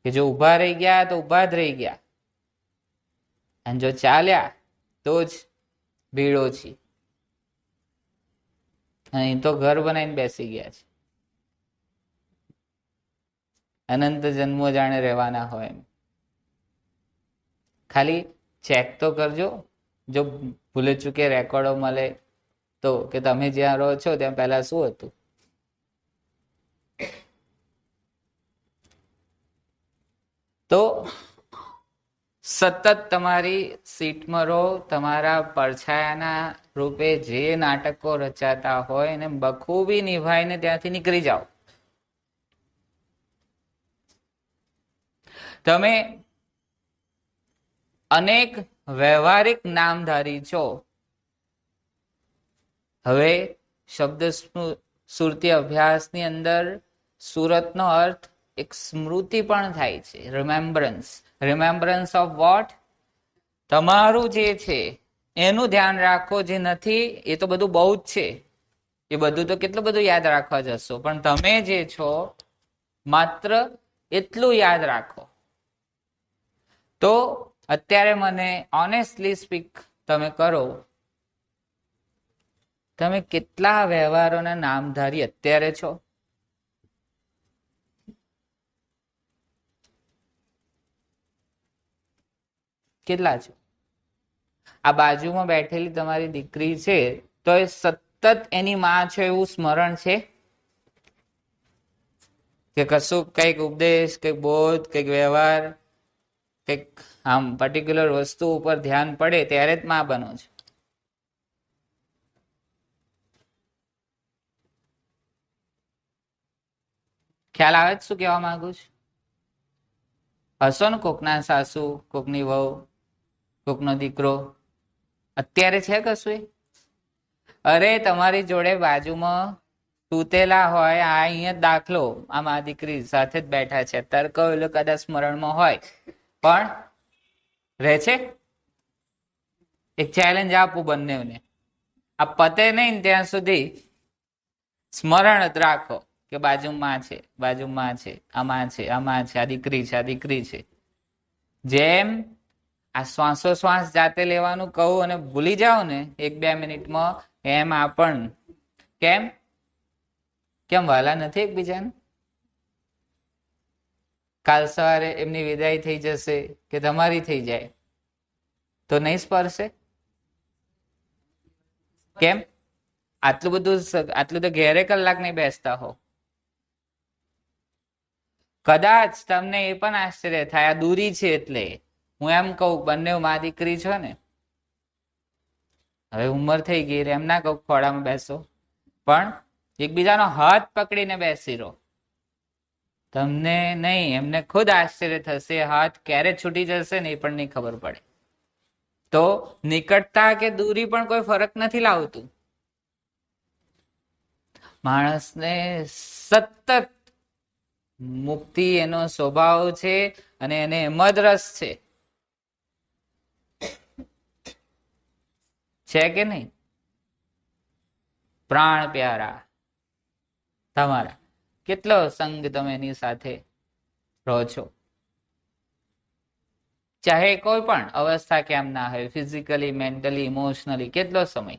A: કે જો ઊભા રહી ગયા તો ઊભા જ રહી ગયા, અને જો ચાલ્યા તો જ ભીડ ઓછી. અહીં તો ઘર બનાવીને બેસી ગયા છે, અનંત જન્મો જાણે રહેવાના હોય એમ. ખાલી ચેક તો કરજો, જો ભૂલે ચૂકે રેકોર્ડો મળે તો, કે તમે જ્યાં રહો છો ત્યાં પહેલા શું હતું. તો સતત તમારી સીટમાં રહો. તમારા પડછાયાના રૂપે જે નાટકો રચાતા હોય એને બખૂબી નિભાઈને ત્યાંથી નીકળી જાઓ. તમે અનેક વ્યવહારિક નામધારી છો. હવે શબ્દ સુરતી અભ્યાસની અંદર સુરતનો અર્થ એક સ્મૃતિ પણ થાય છે, રિમેમ્બરન્સ. Remembrance of what? તમારું જે છે એનું ધ્યાન રાખો, જે નથી એ તો બધું બહુ જ છે, એ બધું તો કેટલું બધું યાદ રાખવા જશો, પણ તમે જે છો માત્ર એટલું યાદ રાખો. તો અત્યારે મને ઓનેસ્ટલી સ્પીક તમે કરો, તમે કેટલા વ્યવહારોના નામધારી અત્યારે છો? કેટલા છો? આ બાજુમાં બેઠેલી તમારી દીકરી છે તો એ સતત એની માં છે એવું સ્મરણ છે? કે કશું કંઈક ઉપદેશ, કંઈક બોધ, કંઈક વ્યવહાર, કંઈક આમ પર્ટિક્યુલર વસ્તુ ઉપર ધ્યાન પડે ત્યારે જ માં બનો છો. ખ્યાલ આવે જ શું કહેવા માંગુ છું? હશો ને કોકના સાસુ, કોકની વહુ, કોકનો દીકરો અત્યારે છે કશું? અરે તમારી જોડે બાજુમાં સૂતેલા હોય, આ અહીંયા દાખલો, આમાં દીકરી સાથે જ બેઠા છે અત્યારે, કહ્યું કદાચ સ્મરણમાં હોય પણ રહે છે. એક ચેલેન્જ આપું બંનેને, આ પતે નહીં ત્યાં સુધી સ્મરણ જ રાખો કે બાજુમાં છે, બાજુમાં છે, આમાં છે, આમાં છે, આ દીકરી છે, આ દીકરી છે. જેમ આ શ્વાસોશ્વાસ જાતે લેવાનું કહું અને ભૂલી જાઓ ને 1-2 મિનિટમાં, એમ આ પણ કેમ વાલા નથી એકબીજાને? કાલ સવારે એમની વિદાય થઈ જશે કે તમારી થઈ જાય તો નહીં સ્પર્શે? કેમ? આટલું તો ઘેરે કલાક નહીં બેસતા હો. કદાચ તમને એ પણ આશ્ચર્ય થાય, આ દૂરી છે એટલે હું એમ કહું બંને મા દીકરી છો ને, હવે ઉંમર થઈ ગઈ એમ ના કહું ખોડામાં બેસો, પણ એકબીજાનો હાથ પકડીને બેસી રહો. તમને નહીં, એમને ખુદ આશ્ચર્ય થશે, હાથ ક્યારે છૂટી જશે ને એ પણ નહીં ખબર પડે. તો નિકટતા કે દૂરી પણ કોઈ ફરક નથી લાવતું. માણસને સતત મુક્તિ એનો સ્વભાવ છે અને એને એમ જ રસ છે કે નહીં? પ્રાણ પ્યારા તમારા, કેટલો સંગ તમે એની સાથે રહો છો, ચાહે કોઈ પણ અવસ્થા કેમ ના હોય, ફિઝિકલી, મેન્ટલી, ઇમોશનલી, કેટલો સમય.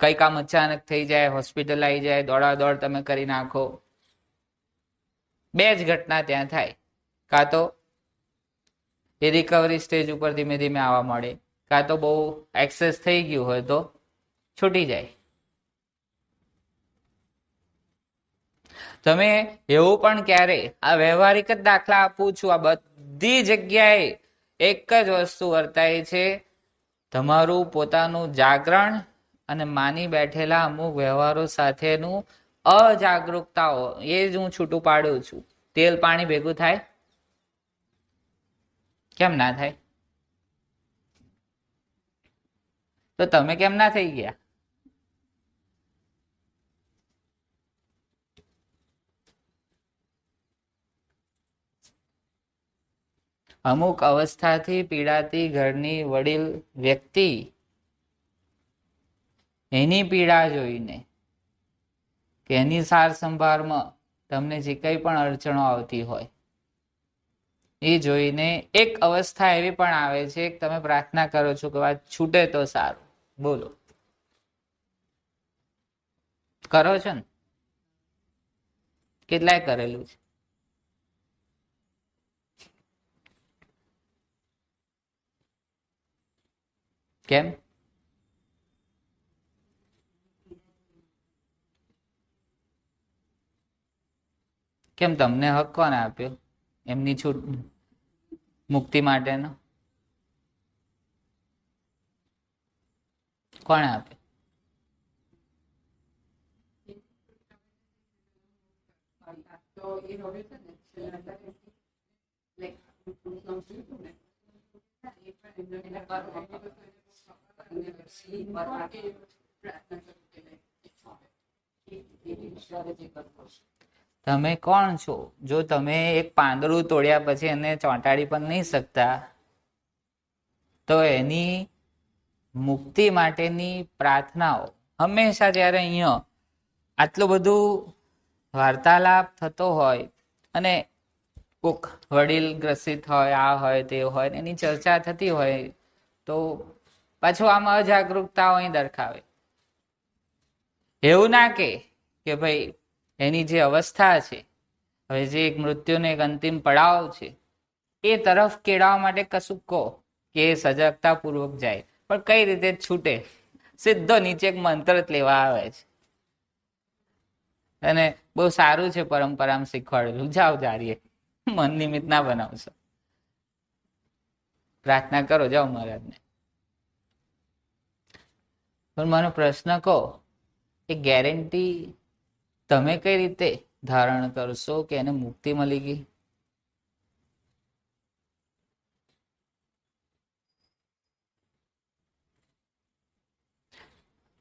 A: કઈ કામ અચાનક થઈ જાય, હોસ્પિટલ આવી જાય, દોડાદોડ તમે કરી નાખો, 2 જ ઘટના ત્યાં થાય. કાં તો એ રિકવરી સ્ટેજ ઉપર ધીમે ધીમે આવવા મળે, કાં તો બહુ એક્સેસ થઈ ગયું હોય તો છૂટી જાય. તમે એવું પણ ક્યારે, આ વ્યવહારિક જ દાખલા આપું છું, આ બધી જગ્યાએ એક જ વસ્તુ વર્તાય છે, તમારું પોતાનું જાગરણ અને માની બેઠેલા અમુક વ્યવહારો સાથેનું અજાગૃતતાઓ, એ જ હું છૂટું પાડું છું. તેલ પાણી ભેગું થાય? કેમ ના થાય? તો તમે કેમ ના થઈ ગયા? અમુક અવસ્થાથી પીડાતી ઘરની વડીલ વ્યક્તિ એની પીડા જોઈને કે એની સાર સંભાળમાં તમને જે કંઈ પણ અડચણો આવતી હોય એ જોઈને એક અવસ્થા એવી પણ આવે છે કે તમે પ્રાર્થના કરો છો કે વાત છૂટે તો સારું. બોલો, કરો છો ને? કેટલાય કરેલું છે. કેમ? કેમ તમને હક કોને આપ્યો એમની છૂટ મુક્તિ માટેનો? કોણે આપ્યો? તમે કોણ છો? જો તમે એક પાંદડું તોડ્યા પછી એને ચોંટાડી પણ નહીં શકતા, તો એની મુક્તિ માટેની પ્રાર્થનાઓ હંમેશા જ્યારે અહીંયા આટલું બધું વાર્તાલાપ થતો હોય અને કોક વડીલ ગ્રસિત હોય, આ હોય તે હોય, એની ચર્ચા થતી હોય, તો પાછું આમાં અજાગૃતતા અહીં દર્શાવે. એવું ના કે ભાઈ એની જે અવસ્થા છે, હવે જે એક મૃત્યુનો એક અંતિમ પડાવ છે, એ તરફ કેળવવા માટે કશું કહો કે સજાગતા પૂર્વક જાય, પણ કઈ રીતે છૂટે? સીધો નીચે એક મંત્ર જ લેવા આવે છે. અને બહુ સારું છે, પરંપરામાં શીખવાડેલું. જાઓ જારીએ, મન નિમિત્ત ના બનાવશો. પ્રાર્થના કરો, જાઓ મહારાજને. પણ મને પ્રશ્ન કહો, એ ગેરંટી તમે કઈ રીતે ધારણ કરશો કે એને મુક્તિ મળી ગઈ?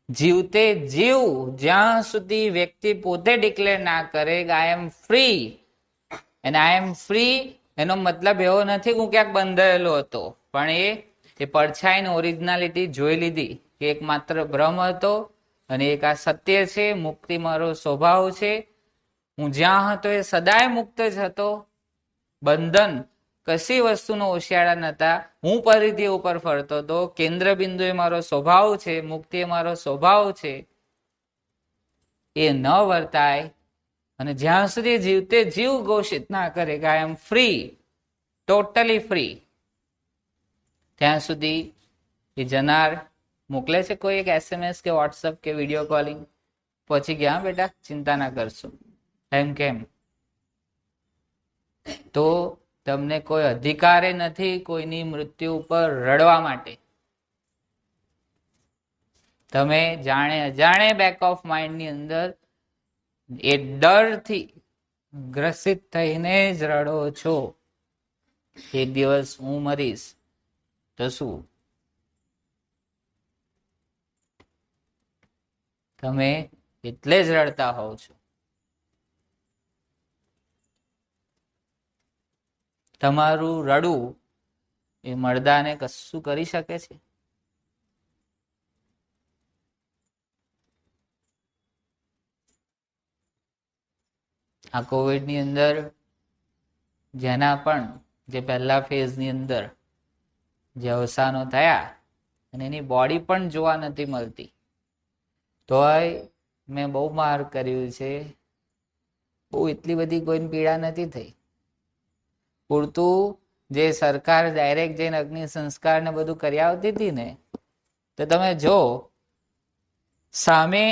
A: જીવતે જીવ જ્યાં સુધી વ્યક્તિ પોતે ડિક્લેર ના કરે કે આઈ એમ ફ્રી, અને આઈ એમ ફ્રી એનો મતલબ એવો નથી કે હું ક્યાંક બંધાયેલો હતો, પણ એ પડછાઈને ઓરિજિનાલિટી જોઈ લીધી કે એક માત્ર ભ્રમ હતો અને એક આ સત્ય છે. મુક્તિ મારો સ્વભાવ છે. હું જ્યાં હતો એ સદાય મુક્ત જ હતો. બંધન કશી વસ્તુનો ઓશિયાળા નતા. હું પરિધિ ઉપર ફરતો હતો. કેન્દ્ર બિંદુ એ મારો સ્વભાવ છે. મુક્તિ એ મારો સ્વભાવ છે. એ ન વર્તાય અને જ્યાં સુધી જીવતે જીવ ઘોષિત ના કરે કે આઈ એમ ફ્રી, ટોટલી ફ્રી, ત્યાં સુધી એ જનાર મોકલે છે કોઈ એક SMS કે વોટ્સઅપ કે વિડીયો કોલિંગ, પહોંચી ગયા બેટા, ચિંતા ના કરશો, એમ કેમ? તો તમને કોઈ અધિકારે નથી કોઈની મૃત્યુ ઉપર રડવા માટે. તમે જાણે અજાણે બેક ઓફ માઇન્ડ ની અંદર એ ડરથી ગ્રસિત થઈને જ રડો છો. એક દિવસ હું મરીશ તો શું? તમે એટલે જ રડતા હોવ છો. તમારું રડવું એ મરદાને કશું કરી શકે છે? આ કોવિડની અંદર જેના પણ જે પહેલા ફેઝની અંદર જે અવસાનો થયા અને એની બોડી પણ જોવા નથી મળતી, તોય મેં બહુ માર કર્યું છે. બહુ એટલી બધી કોઈને પીડા નથી થઈ. પૂરતું જે સરકાર ડાયરેક્ટ જઈને અગ્નિ સંસ્કાર ને બધું કરી આવતી હતી ને, તો તમે જો સામે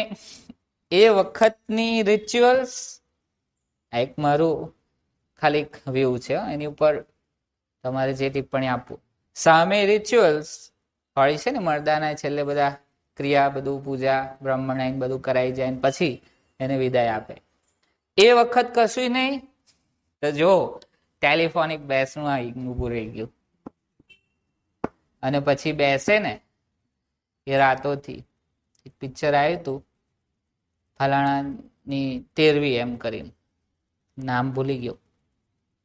A: એ વખતની રિચ્યુઅલ્સ, એક મારું ખાલી વ્યૂ છે, એની ઉપર તમારે જે ટિપ્પણી આપવું. સામે રિચ્યુઅલ્સ હોય છે ને, મરદાના છેલ્લે બધા ક્રિયા, બધું પૂજા બ્રાહ્મણ બધું કરાઈ જાય પછી એને વિદાય આપે. એ વખત કશું નહીં. તો જો ટેલિફોનિક બેસનું ઊભું રહી ગયું અને પછી બેસે ને એ રાતોથી. એક પિક્ચર આવ્યું હતું ફલાણાની 13વી એમ કરીને, નામ ભૂલી ગયો.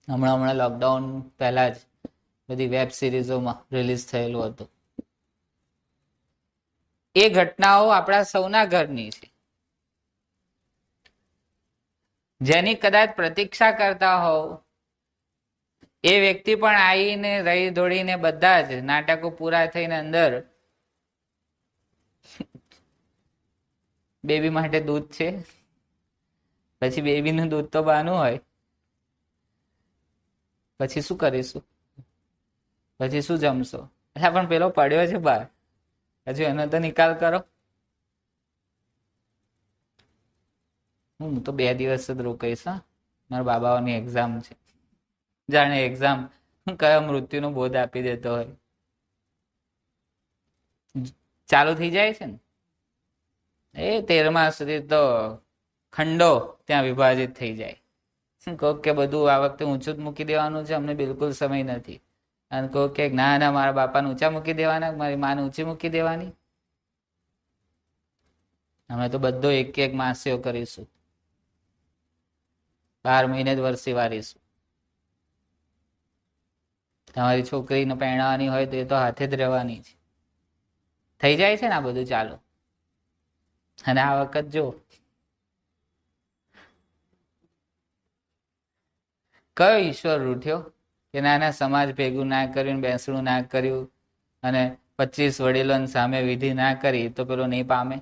A: હમણાં લોકડાઉન પહેલા જ બધી વેબ સિરીઝોમાં રિલીઝ થયેલું હતું. એ ઘટનાઓ આપણા સૌના ઘરની છે, જેની કદાચ પ્રતીક્ષા કરતા હોવ. એ વ્યક્તિ પણ આવીને રહી દોડીને બધા જ નાટકો પૂરા થઈને અંદર બેબી માટે દૂધ છે, પછી બેબીનું દૂધ તો બહાનું હોય, પછી શું કરીશું, પછી શું જમશો? અચ્છા પણ પેલો પડ્યો છે બહાર, હજુ એનો તો નિકાલ કરો. હું તો 2 દિવસ જ રોકાઈશ. મારા બાબાઓની એક્ઝામ છે. જાણે એક્ઝામ કયો મૃત્યુનો બોધ આપી દેતો હોય. ચાલુ થઈ જાય છે ને એ 13મા સુધી તો ખંડો ત્યાં વિભાજિત થઈ જાય. કહો કે બધું આ વખતે ઊંચું જ મૂકી દેવાનું છે, અમને બિલકુલ સમય નથી. અને કહો કે ના મારા બાપાને ઊંચા મૂકી દેવાના, મારી માને ઊંચી મૂકી દેવાની. અમે તો બધો એક માસ્યો કરીશું, 12 મહિને જ વર્ષી વારીશું. તમારી છોકરીને પરણાવવાની હોય તો એ તો હાથે જ રહેવાની છે. થઈ જાય છે ને આ બધું ચાલુ. અને આ વખત જો કયો ઈશ્વર રૂઠ્યો કે નાના સમાજ ભેગું ના કર્યું, બેસણું ના કર્યું અને 25 વડીલોની સામે વિધિ ના કરી તો પેલો નહીં પામે?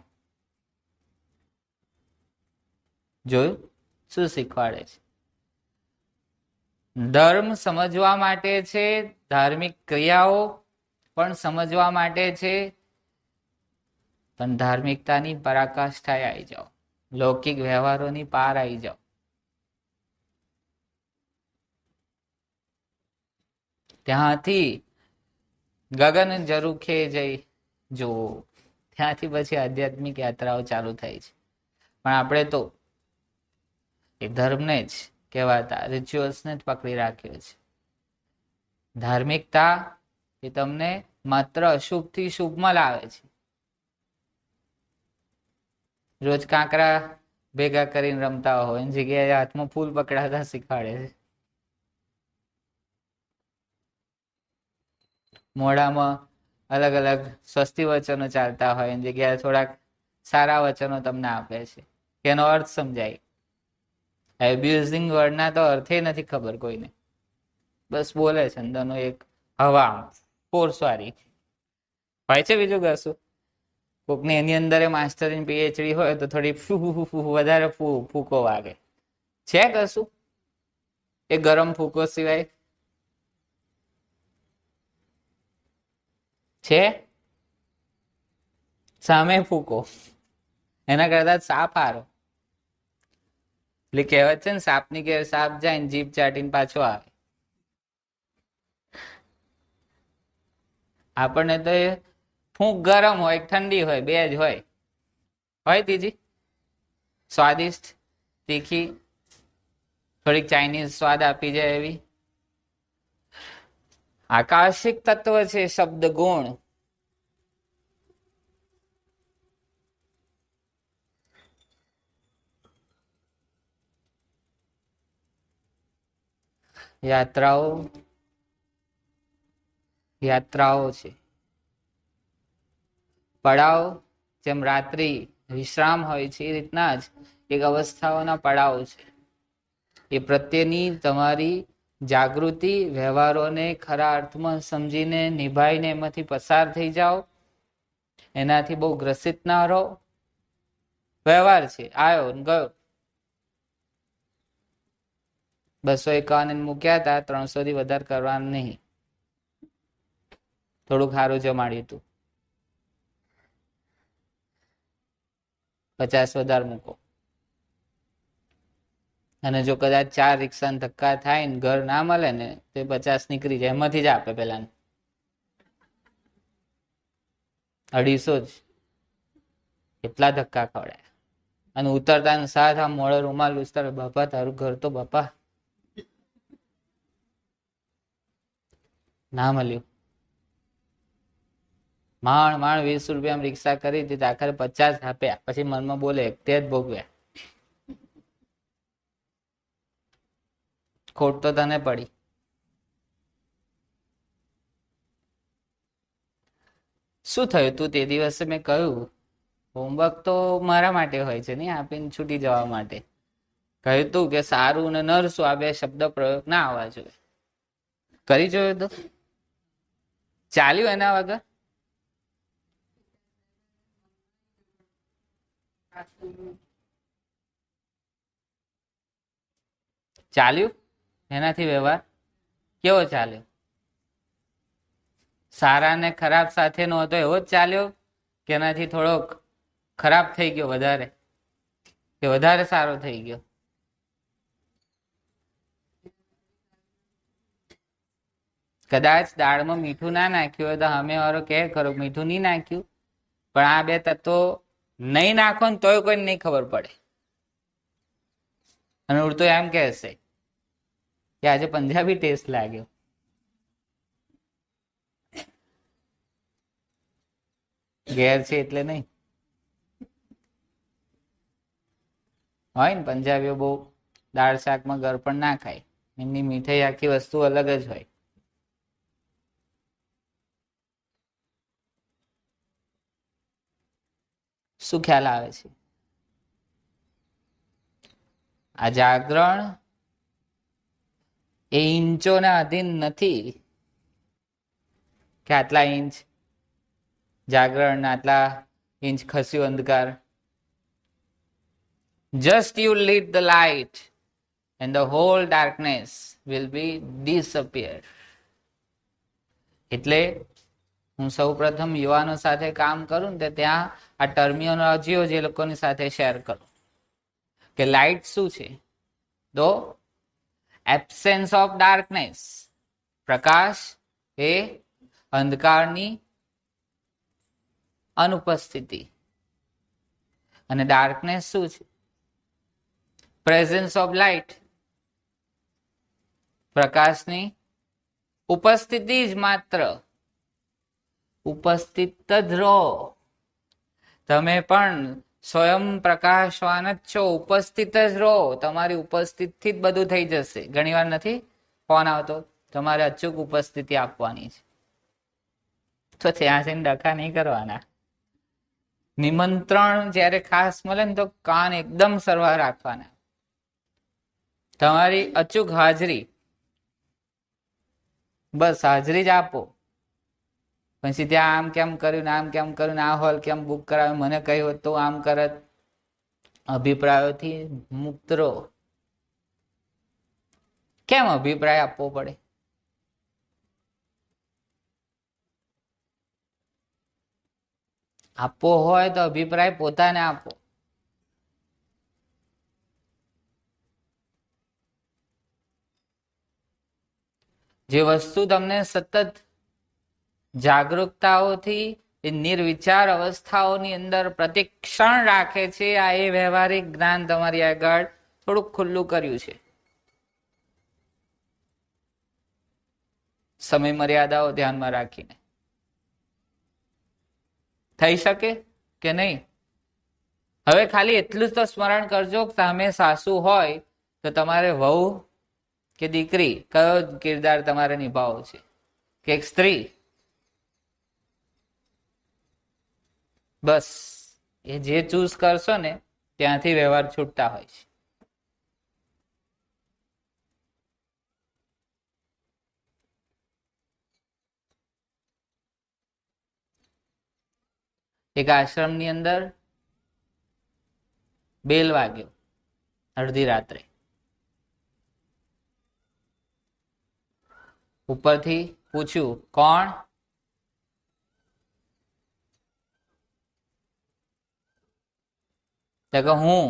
A: જોયું શું શીખવાડે છે? ધર્મ સમજવા માટે છે, ધાર્મિક ક્રિયાઓ પણ સમજવા માટે છે, પણ ધાર્મિકતાની પરાકાષ્ઠાએ આવી જાઓ. લૌકિક વ્યવહારોની પાર આવી જાઓ. ત્યાંથી ગગન ઝરૂખે જઈ જુઓ, ત્યાંથી પછી આધ્યાત્મિક યાત્રાઓ ચાલુ થાય છે. પણ આપણે તો એ ધર્મને જ કહેવાતા રિચ્યુઅલ્સને જ પકડી રાખ્યો છે. ધાર્મિકતા એ તમને માત્ર અશુભથી શુભમાં લાવે છે. રોજ કાંકરા ભેગા કરીને રમતા હોય એની જગ્યાએ હાથમાં ફૂલ પકડાતા શીખવાડે છે. મોઢામાં અલગ અલગ સ્વસ્તિ વચનો ચાલતા હોય એની જગ્યાએ થોડાક સારા વચનો તમને આપે છે. એનો અર્થ સમજાય. એબ્યુઝિંગ વર્ડના તો અર્થે નથી ખબર કોઈને, બસ બોલે છે અંદરનો એક હવા ફોર્સ વાળી હોય છે. બીજું કશું કોકને એની અંદર માસ્ટરની પીએચડી હોય તો થોડી વધારે ફૂકો વાગે છે. કશું એ ગરમ ફૂકો સિવાય છે? સામે ફૂકો, એના કરતા સાપ હારો. એટલે કહેવત છે ને, સાપની ઘેર સાપ જાય ને જીભ ચાટીને પાછો આવે. આપણને તો ફૂંક ગરમ હોય ઠંડી હોય બે જ હોય. ત્રીજી સ્વાદિષ્ટ તીખી થોડીક ચાઇનીઝ સ્વાદ આપી જાય એવી. આકાશિક તત્વ છે શબ્દ ગુણ. યાત્રાઓ છે. પડાવ જેમ રાત્રિ વિશ્રામ હોય છે એ રીતના જ એક અવસ્થાઓના પડાવ છે. એ પ્રત્યેની તમારી જાગૃતિ, વ્યવહારોને ખરા અર્થમાં સમજીને નિભાઈને એમાંથી પસાર થઈ જાઓ. એનાથી બહુ ગ્રસિત ના રહો. વ્યવહાર છે, આવ્યો ગયો. 251 મૂક્યા હતા, 300 થી વધારે કરવાનું નહીં. થોડુંક સારું જમાડ્યું હતું. 50 વધારે મૂકો. અને જો કદાચ 4 રિક્ષાના ધક્કા થાય ને ઘર ના મળે ને તો 50 નીકળી જાય. એમાંથી જ આપે પેલા 250 જ એટલા ધક્કા ખવડાય. અને ઉતરતા સાથ આ મોડો રૂમાલ ઉસ્તાર, બાપા તારું ઘર તો બાપા ના મળ્યું. માંડ 20 રૂપિયા રિક્ષા કરી હતી, આખરે 50 આપ્યા. પછી મનમાં બોલે તે જ ભોગવ્યા. ખોટ તો તને પડી. શું થયું તું તે દિવસે? મેં કહ્યું હોમવર્ક તો મારા માટે હોય છે ને, આપીને છૂટી જવા માટે. કહ્યું તું કે સારું ને નરસું આ બે શબ્દ પ્રયોગ ના આવવા જોઈએ. કરી જોયું તો ચાલ્યું એના વગર? ચાલ્યું એનાથી વ્યવહાર કેવો ચાલ્યો? સારા ને ખરાબ સાથે નો હતો એવો જ ચાલ્યો કે એનાથી થોડોક ખરાબ થઈ ગયો વધારે, કે વધારે સારો થઈ ગયો? કદાચ દાળમાં મીઠું ના નાખ્યું હોય તો સામે વાળો કહે ખરો મીઠું નહીં નાખ્યું, પણ આ બે તત્વો નહીં નાખો ને તોય કોઈને નહીં ખબર પડે. અને ઉડતો એમ કહેશે કે આજે પંજાબી ટેસ્ટ લાગ્યો. ઘેર છે એટલે નહીં હોય ને. પંજાબીઓ બહુ દાળ શાકમાં ગળપણ ના ખાય. એમની મીઠાઈ આખી વસ્તુ અલગ જ હોય. શું ખ્યાલ આવે છે? આ જાગરણ એ ઇંચોના અધીન નથી કે આટલા ઇંચ જાગરણ, આટલા ઇંચ ખસ્યું અંધકાર. Just you lit the light and the whole darkness will be disappear. એટલે હું સૌ પ્રથમ યુવાનો સાથે કામ કરું ને ત્યાં આ ટર્મિનોલોજીઓ જે લોકોની સાથે શેર કરું. કે લાઇટ શું છે? તો એબ્સેન્સ ઓફ ડાર્કનેસ, પ્રકાશ એ અંધકારની અનુપસ્થિતિ. અને ડાર્કનેસ શું છે? પ્રેઝન્સ ઓફ લાઇટ, પ્રકાશની ઉપસ્થિતિ જ માત્ર. ઉપસ્થિત જ રહો. તમે પણ સ્વયં પ્રકાશવાન જ છો, ઉપસ્થિત જ રહો. તમારી ઉપસ્થિતથી જ બધું થઈ જશે. ઘણીવાર નથી ફોન આવતો, તમારે અચૂક ઉપસ્થિતિ આપવાની છે, તો ત્યાં જઈને ડખા નહીં કરવાના. નિમંત્રણ જ્યારે ખાસ મળે ને તો કાન એકદમ સરવા રાખવાના. તમારી અચૂક હાજરી, બસ હાજરી જ આપો. પછી ત્યાં આમ કેમ કર્યું, આમ કેમ કર્યું, આ હોલ કેમ બુક કરાવ્યો, મને કહ્યું તો આમ કરત. અભિપ્રાયોથી મુક્ત રહો. કેમ અભિપ્રાય આપવો પડે? આપવો હોય તો અભિપ્રાય પોતાને આપો. જે વસ્તુ તમને સતત જાગૃતતાઓથી નિર્વિચાર અવસ્થાઓની અંદર પ્રતિક્ષણ રાખે છે, આ એ વ્યવહારિક જ્ઞાન તમારી આગળ થોડુંક ખુલ્લું કર્યું છે. સમય મર્યાદાઓ ધ્યાનમાં રાખીને. થઈ શકે કે નહીં? હવે ખાલી એટલું જ તો સ્મરણ કરજો કે સામે સાસુ હોય તો તમારે વહુ કે દીકરી કયો કિરદાર તમારે નિભાવવો છે? કે એક સ્ત્રી? બસ એ જે ચૂઝ કરશો ને ત્યાંથી વ્યવહાર છૂટતા હોય છે. એક આશ્રમની અંદર બેલ વાગ્યો અડધી રાત્રે. ઉપરથી પૂછ્યું, કોણ? તો કે હું.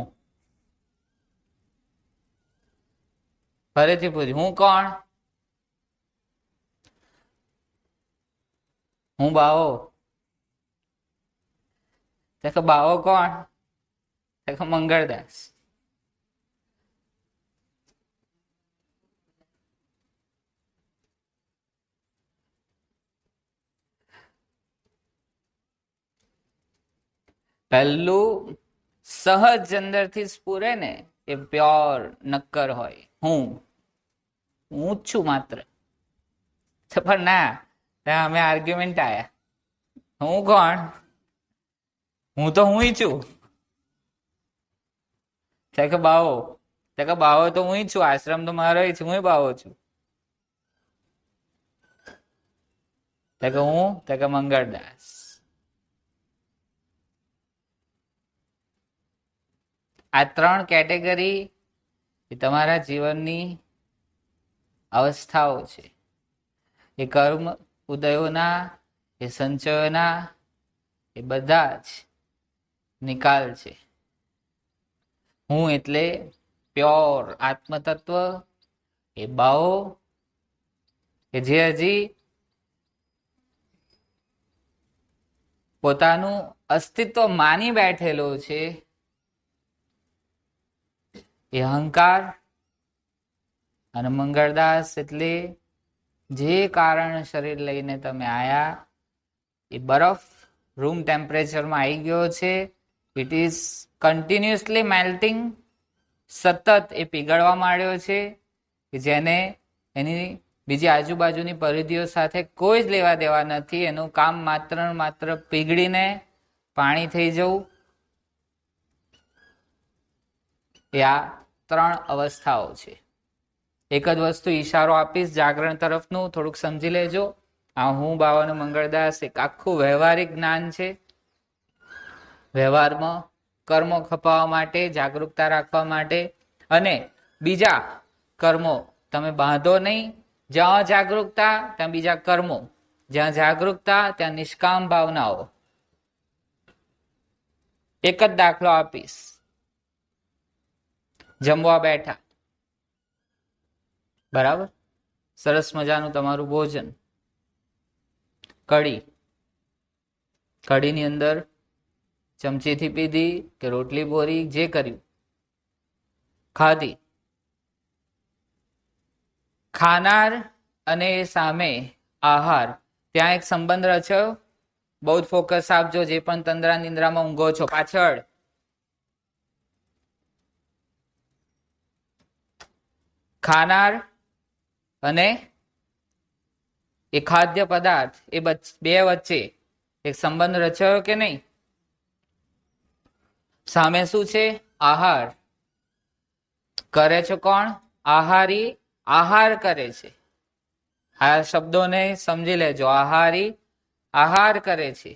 A: ફરીથી પૂછ્યું, હું કોણ? હું બાવો. તો કે બાવો કોણ? તો કે મંગળદાસ. પહેલું સહજ અંદરથી સ્ફુરે ને એ પ્યોર નક્કર હોય. હું જ છું માત્ર. પણ ના, ત્યાં અમે આર્ગ્યુમેન્ટ આયા. હું કોણ? હું તો હું છું. કે બાવો. કે બાવો તો હું છું, આશ્રમ તો મારો છું, હું બાવો છું. કે હું? કે મંગળદાસ. આ ત્રણ કેટેગરી એ તમારા જીવનની અવસ્થાઓ છે. એ કર્મ ઉદયોના, એ સંચયોના, એ બધા જ નિકાલ છે. હું એટલે પ્યોર આત્મતત્વ, એ બાવો કે જે હજી પોતાનું અસ્તિત્વ માની બેઠેલો છે. એ અહંકાર. અને મંગળદાસ એટલે જે કારણ શરીર લઈને તમે આયા એ બરફ રૂમ ટેમ્પરેચરમાં આવી ગયો છે. It is continuously melting. સતત એ પીગળવા માંડ્યો છે કે જેને એની બીજી આજુબાજુની પરિધિઓ સાથે કોઈ જ લેવા દેવા નથી. એનું કામ માત્ર પીગળીને પાણી થઈ જવું. એ આ ત્રણ અવસ્થાઓ છે. એક જ વસ્તુ ઈશારો આપીશ જાગરણ તરફનું, થોડુંક સમજી લેજો. આ હું બાવાનો મંગળદાસ એક આખું વ્યવહારિક જ્ઞાન છે. વ્યવહારમાં કર્મો ખપાવવા માટે, જાગૃતતા રાખવા માટે, અને બીજા કર્મો તમે બાંધો નહીં. જ્યાં જાગૃતતા ત્યાં બીજા કર્મો, જ્યાં જાગૃતતા ત્યાં નિષ્કામ ભાવનાઓ. એક જ દાખલો આપીશ. જમવા બેઠા, બરાબર, સરસ મજાનું તમારું ભોજન, કઢી, કઢીની અંદર ચમચીથી પીધી કે રોટલી બોરી, જે કર્યું, ખાધી. ખાનાર અને સામે આહાર, ત્યાં એક સંબંધ રચ્યો. બહુ જ ફોકસ આપજો, જે પણ તંદ્રા નિંદ્રામાં ઊંઘો છો. પાછળ ખાનાર અને એ ખાદ્ય પદાર્થ, એ બે વચ્ચે એક સંબંધ રચ્યો કે નહીં? સામે શું છે? આહાર. કરે છે કોણ? આહારી. આહાર કરે છે. આ શબ્દોને સમજી લેજો. આહારી આહાર કરે છે.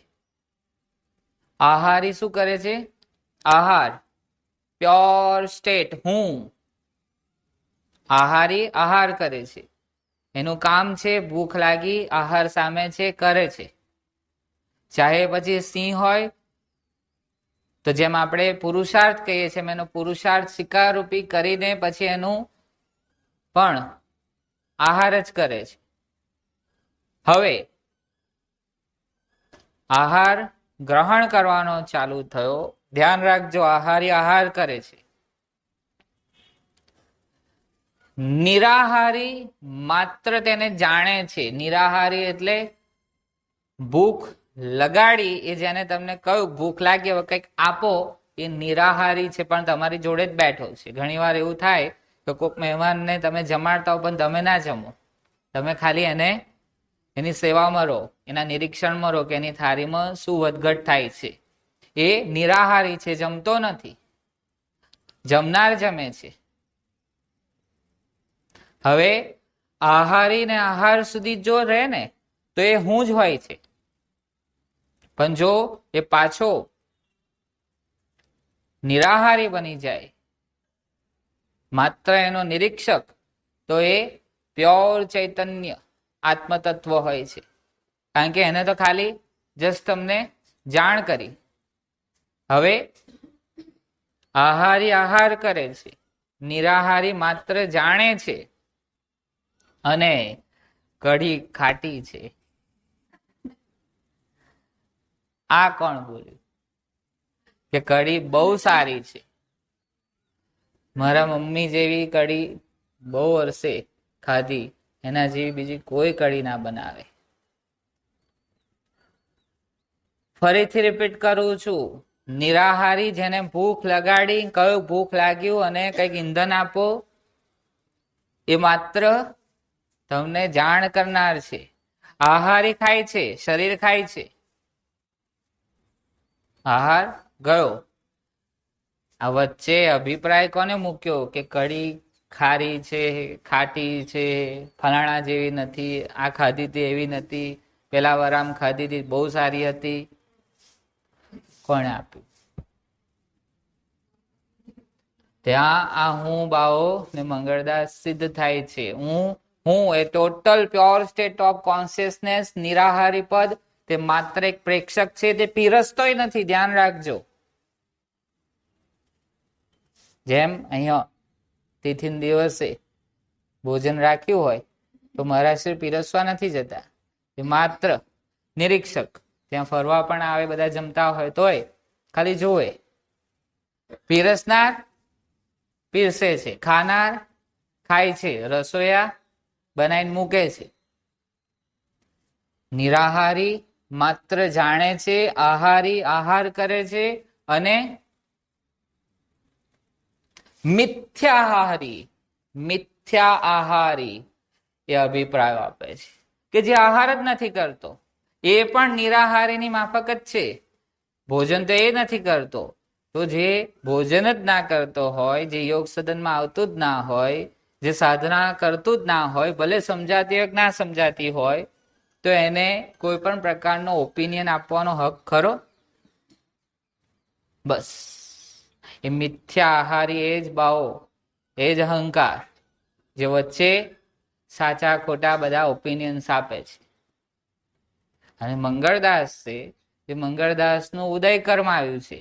A: આહારી શું કરે છે? આહાર, પ્યોર સ્ટેટ હું. આહારી આહાર કરે છે. એનું કામ છે ભૂખ લાગી, આહાર સામે છે, કરે છે. ચાહે પછી સિંહ હોય તો જેમ આપણે પુરુષાર્થ કહીએ છીએ, એનો પુરુષાર્થ શિકારરૂપી કરીને પછી એનું પણ આહાર જ કરે છે. હવે આહાર ગ્રહણ કરવાનો ચાલુ થયો. ધ્યાન રાખજો, આહારી આહાર કરે છે. નિરાહારી માત્ર તેને જાણે છે. નિરાહારી એટલે ભૂખ લગાડી, એ જેને તમને કહ્યું ભૂખ લાગી હવે કંઈક આપો, એ નિરાહારી છે, પણ તમારી જોડે જ બેઠો છે. ઘણી વાર એવું થાય કે કોઈક મહેમાનને તમે જમાડતા હો પણ તમે ના જમો, તમે ખાલી એને એની સેવામાં રહો, એના નિરીક્ષણમાં રહો કે એની થાળીમાં શું વધઘટ થાય છે. એ નિરાહારી છે, જમતો નથી. જમનાર જમે છે. હવે આહારી ને આહાર સુધી જો રહે ને તો એ હું જ હોય છે. પણ જો એ પાછો નિરાહારી બની જાય, માત્ર એનો નિરીક્ષક, તો એ પ્યોર ચૈતન્ય આત્મતત્વ હોય છે. કારણ કે એને તો ખાલી જસ્ટ તમને જાણ કરી. હવે આહારી આહાર કરે છે, નિરાહારી માત્ર જાણે છે. અને કઢી ખાટી છે. આ કોણ બોલ્યું કે કઢી બહુ સારી છે? મારા મમ્મી જેવી કઢી બહુ વર્ષે ખાધી, એના જેવી બીજી કોઈ કઢી ના બનાવે. ફરીથી રિપીટ કરું છું, નિરાહારી જેને ભૂખ લગાડી, કયું ભૂખ લાગ્યું અને કંઈક ઈંધન આપો, એ માત્ર તમને જાણ કરનાર છે. આહારી ખાય છે, શરીર ખાય છે. આહાર ગયો. આ વચ્ચે અભિપ્રાય કોને મૂક્યો કે કઢી ખારી છે, ખાટી છે, ફલાણા જેવી નથી, આ ખાધી હતી એવી નથી, પેલા વરામ ખાધી હતી બહુ સારી હતી? કોણે આપ્યું? ત્યાં આ હું બાવો ને મંગળદાસ સિદ્ધ થાય છે. હું એ total pure state of consciousness, નિરાહારી પદ, તે માત્ર એક પ્રેક્ષક છે. તે પીરસતોય નથી, ધ્યાન રાખજો. જેમ અહીંયા તિથિન દિવસે ભોજન રાખ્યું હોય તો મહારાજ પીરસવા નથી જતા, એ માત્ર નિરીક્ષક. ત્યાં ફરવા પણ આવે, બધા જમતા હોય તોય ખાલી જોવે. પીરસનાર પીરસે છે, ખાનાર ખાય છે, રસોયા બનાવીને મૂકે છે. નિરાહારી માત્ર જાણે છે, આહારી આહાર કરે છે. અને મિથ્યાહારી, મિથ્યા આહારી એ અભિપ્રાય આપે છે કે જે આહાર જ નથી કરતો, એ પણ નિરાહારીની માફક જ છે. ભોજન તો એ નથી કરતો. તો જે ભોજન જ ના કરતો હોય, જે યોગ સદનમાં આવતું જ ના હોય, જે સાધના કરતું જ ના હોય, ભલે સમજાતી હોય કે ના સમજાતી હોય, તો એને કોઈ પણ પ્રકારનો ઓપિનિયન આપવાનો હક ખરો? બસ એ મિથ્યા આહારી, એ જ બાવો, એ જ અહંકાર, જે વચ્ચે સાચા ખોટા બધા ઓપિનિયન્સ આપે છે. અને મંગળદાસ છે, એ મંગળદાસનું ઉદય કર્મ આવ્યું છે.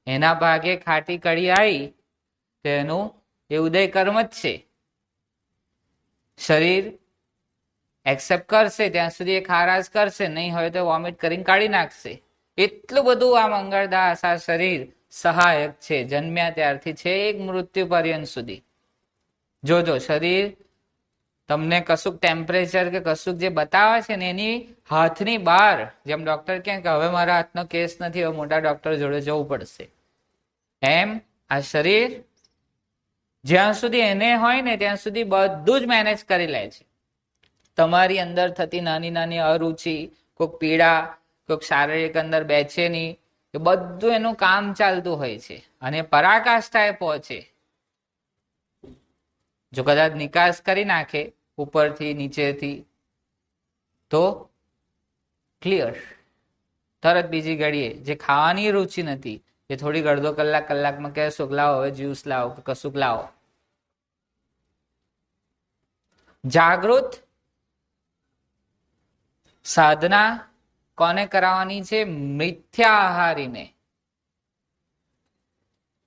A: એના ભાગે ખાટી કઢી આવી તેનું એ ઉદય કર્મ જ છે. શરીર એક્સેપ્ટ કરશે ત્યાં સુધી એ ખારાશ કરશે, નહીં હોય તો વોમિટ કરીને કાઢી નાખશે. એટલું બધું આ મંગળદાસ આ શરીર સહાયક છે, જન્મ્યા ત્યારથી છે એક મૃત્યુ પર્યંત સુધી. જોજો શરીર તમને કશુંક ટેમ્પરેચર કે કશુંક જે બતાવે છે ને એની હાથની બહાર, જેમ ડોક્ટર કહે કે હવે મારા હાથનો કેસ નથી, હવે મોટા ડોક્ટર જોડે જવું પડશે, એમ આ શરીર જ્યાં સુધી એને હોય ને ત્યાં સુધી બધું જ મેનેજ કરી લે છે. તમારી અંદર થતી નાની નાની અરુચિ, કોઈક પીડા, કોઈક શારીરિક અંદર બેચેની, એ બધું એનું કામ ચાલતું હોય છે. અને પરાકાષ્ઠાએ પહોંચે જો કદાચ નિકાસ કરી નાખે ઉપરથી નીચેથી તો ક્લિયર, તરત બીજી ઘડીએ જે ખાવાની રુચિ નથી એ થોડી અડધો કલાકમાં કહે સુખ લાવો, હવે જ્યુસ લાવો કે કશુંક લાવો. જાગૃત સાધના કોને કરાવવાની છે? મિથ્યા આહારીને.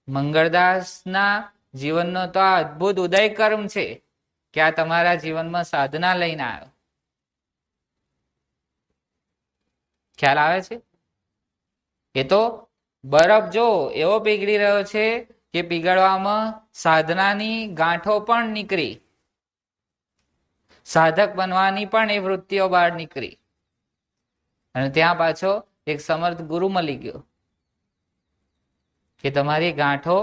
A: મંગળદાસના જીવનનો તો આ અદભુત ઉદય કર્મ છે કે આ તમારા જીવનમાં સાધના લઈને આવ્યો. ખ્યાલ આવે છે? એ તો બરફ જો એવો પીગળી રહ્યો છે કે પીગળવામાં સાધનાની ગાંઠો પણ નીકળી, સાધક બનવાની પણ એ વૃત્તિઓ બહાર નીકળી, અને ત્યાં પાછો એક સમર્થ ગુરુ મળી ગયો કે તમારી ગાંઠો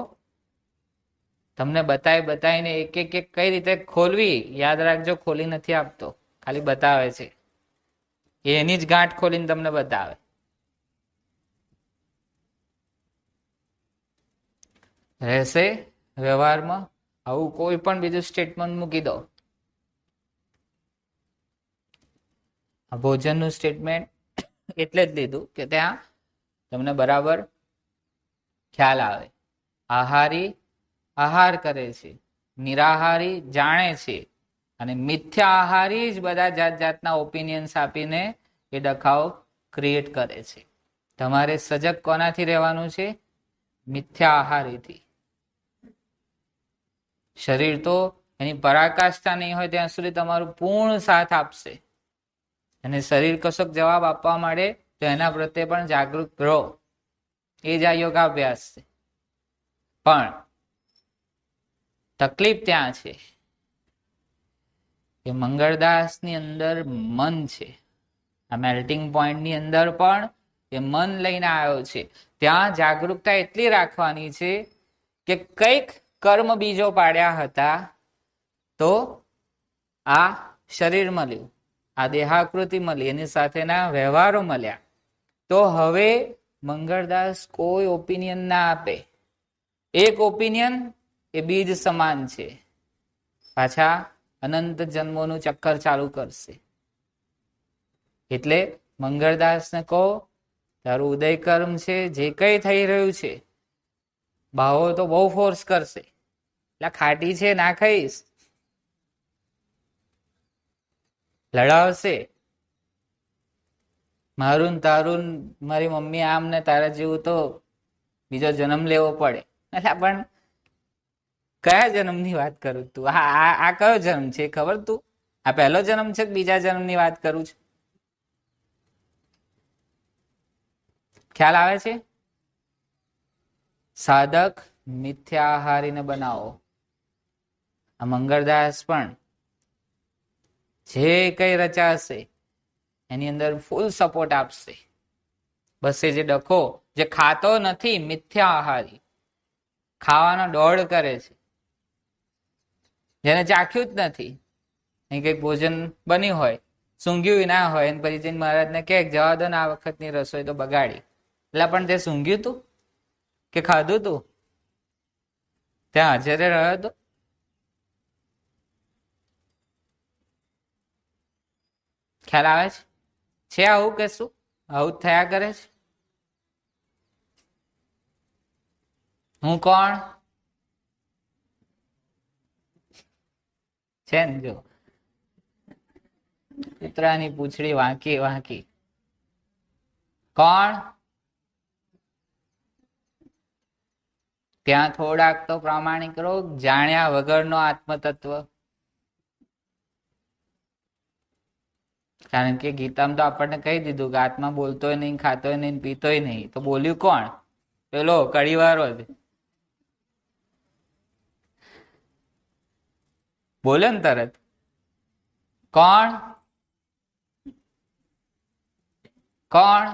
A: તમને બતાવીને એક એક કઈ રીતે ખોલવી. યાદ રાખજો, ખોલી નથી આપતો, ખાલી બતાવે છે. એની જ ગાંઠ ખોલીને તમને બતાવે. રહેશે વ્યવહારમાં આવું કોઈ પણ બીજું સ્ટેટમેન્ટ મૂકી દો. આ ભોજનનું સ્ટેટમેન્ટ એટલે જ લીધું કે ત્યાં તમને બરાબર ખ્યાલ આવે. આહારી આહાર કરે છે, નિરાહારી જાણે છે, અને મિથ્યા આહારી જ બધા જાત જાતના ઓપિનિયન્સ આપીને એ ડખાઓ ક્રિએટ કરે છે. તમારે સજગ કોનાથી રહેવાનું છે? મિથ્યા આહારીથી. શરીર તો એની પરાકાષ્ઠા નહીં હોય ત્યાં સુધી તમારું પૂર્ણ સાથ આપશે, અને શરીર કશોક જવાબ આપવા માંડે તો એના પ્રત્યે પણ જાગૃત રહો. એ જ આ યોગાભ્યાસ છે. પણ તકલીફ ત્યાં છે કે મંગળદાસની અંદર મન છે. આ મેલ્ટિંગ પોઈન્ટની અંદર પણ એ મન લઈને આવ્યો છે. ત્યાં જાગૃતતા એટલી રાખવાની છે કે કઈક કર્મ બીજો પાડ્યા હતા તો આ શરીર મળ્યું, આ દેહાકૃતિ મળી, એની સાથેના વ્યવહારો મળ્યા, તો હવે મંગળદાસ કોઈ ઓપિનિયન ના આપે. એક ઓપિનિયન એ બીજ સમાન છે, પાછા અનંત જન્મોનું ચક્કર ચાલુ કરશે. એટલે મંગળદાસને કહો તારું ઉદય કર્મ છે, જે કઈ થઈ રહ્યું છે, ભાવો તો બહુ ફોર્સ કરશે, એટલે ખાટી છે ના ખાઈશ, લડાવશે, મારું તારું મારી મમ્મી આમ ને તારા જેવું તો બીજો જન્મ લેવો પડે. એટલે પણ કયા જન્મની વાત કરું તું? આ કયો જન્મ છે ખબર? તું આ પહેલો જન્મ છે કે બીજા જન્મની વાત કરું છું? ખ્યાલ આવે છે? સાધક મિથ્યા આહારીને બનાવો. આ મંગળદાસ પણ જે કઈ રચાશે એની અંદર ફૂલ સપોર્ટ આપશે. બસ એ જે ડખો જે ખાતો નથી, મિથ્યા આહારી, ખાવાનો દોડ કરે છે, જેને ચાખ્યું જ નથી, અહીં કઈક ભોજન બન્યું હોય, સૂંઘ્યું ના હોય, અને પછી જઈને મહારાજને કહે જવા દો ને આ વખતની રસોઈ તો બગાડી. એટલે પણ તે સૂંઘ્યું તું કે ખાધું તું? ત્યાં હાજરે રહ્યો હતો? ખ્યાલ આવે છે આવું કે શું? આવું થયા કરે છે. હું કોણ છે ને? જો કૂતરાની પૂંછડી વાંકી વાંકી. કોણ? ત્યાં થોડાક તો પ્રામાણિક રહો, જાણ્યા વગરનો આત્મતત્વ. કારણ કે ગીતામાં તો આપણને કહી દીધું કે આત્મા બોલતોય નહીં, ખાતોય નહીં, પીતોય નહીં. તો બોલ્યું કોણ? પેલો કડીવારો જ બોલે ને તરત. કોણ? કોણ?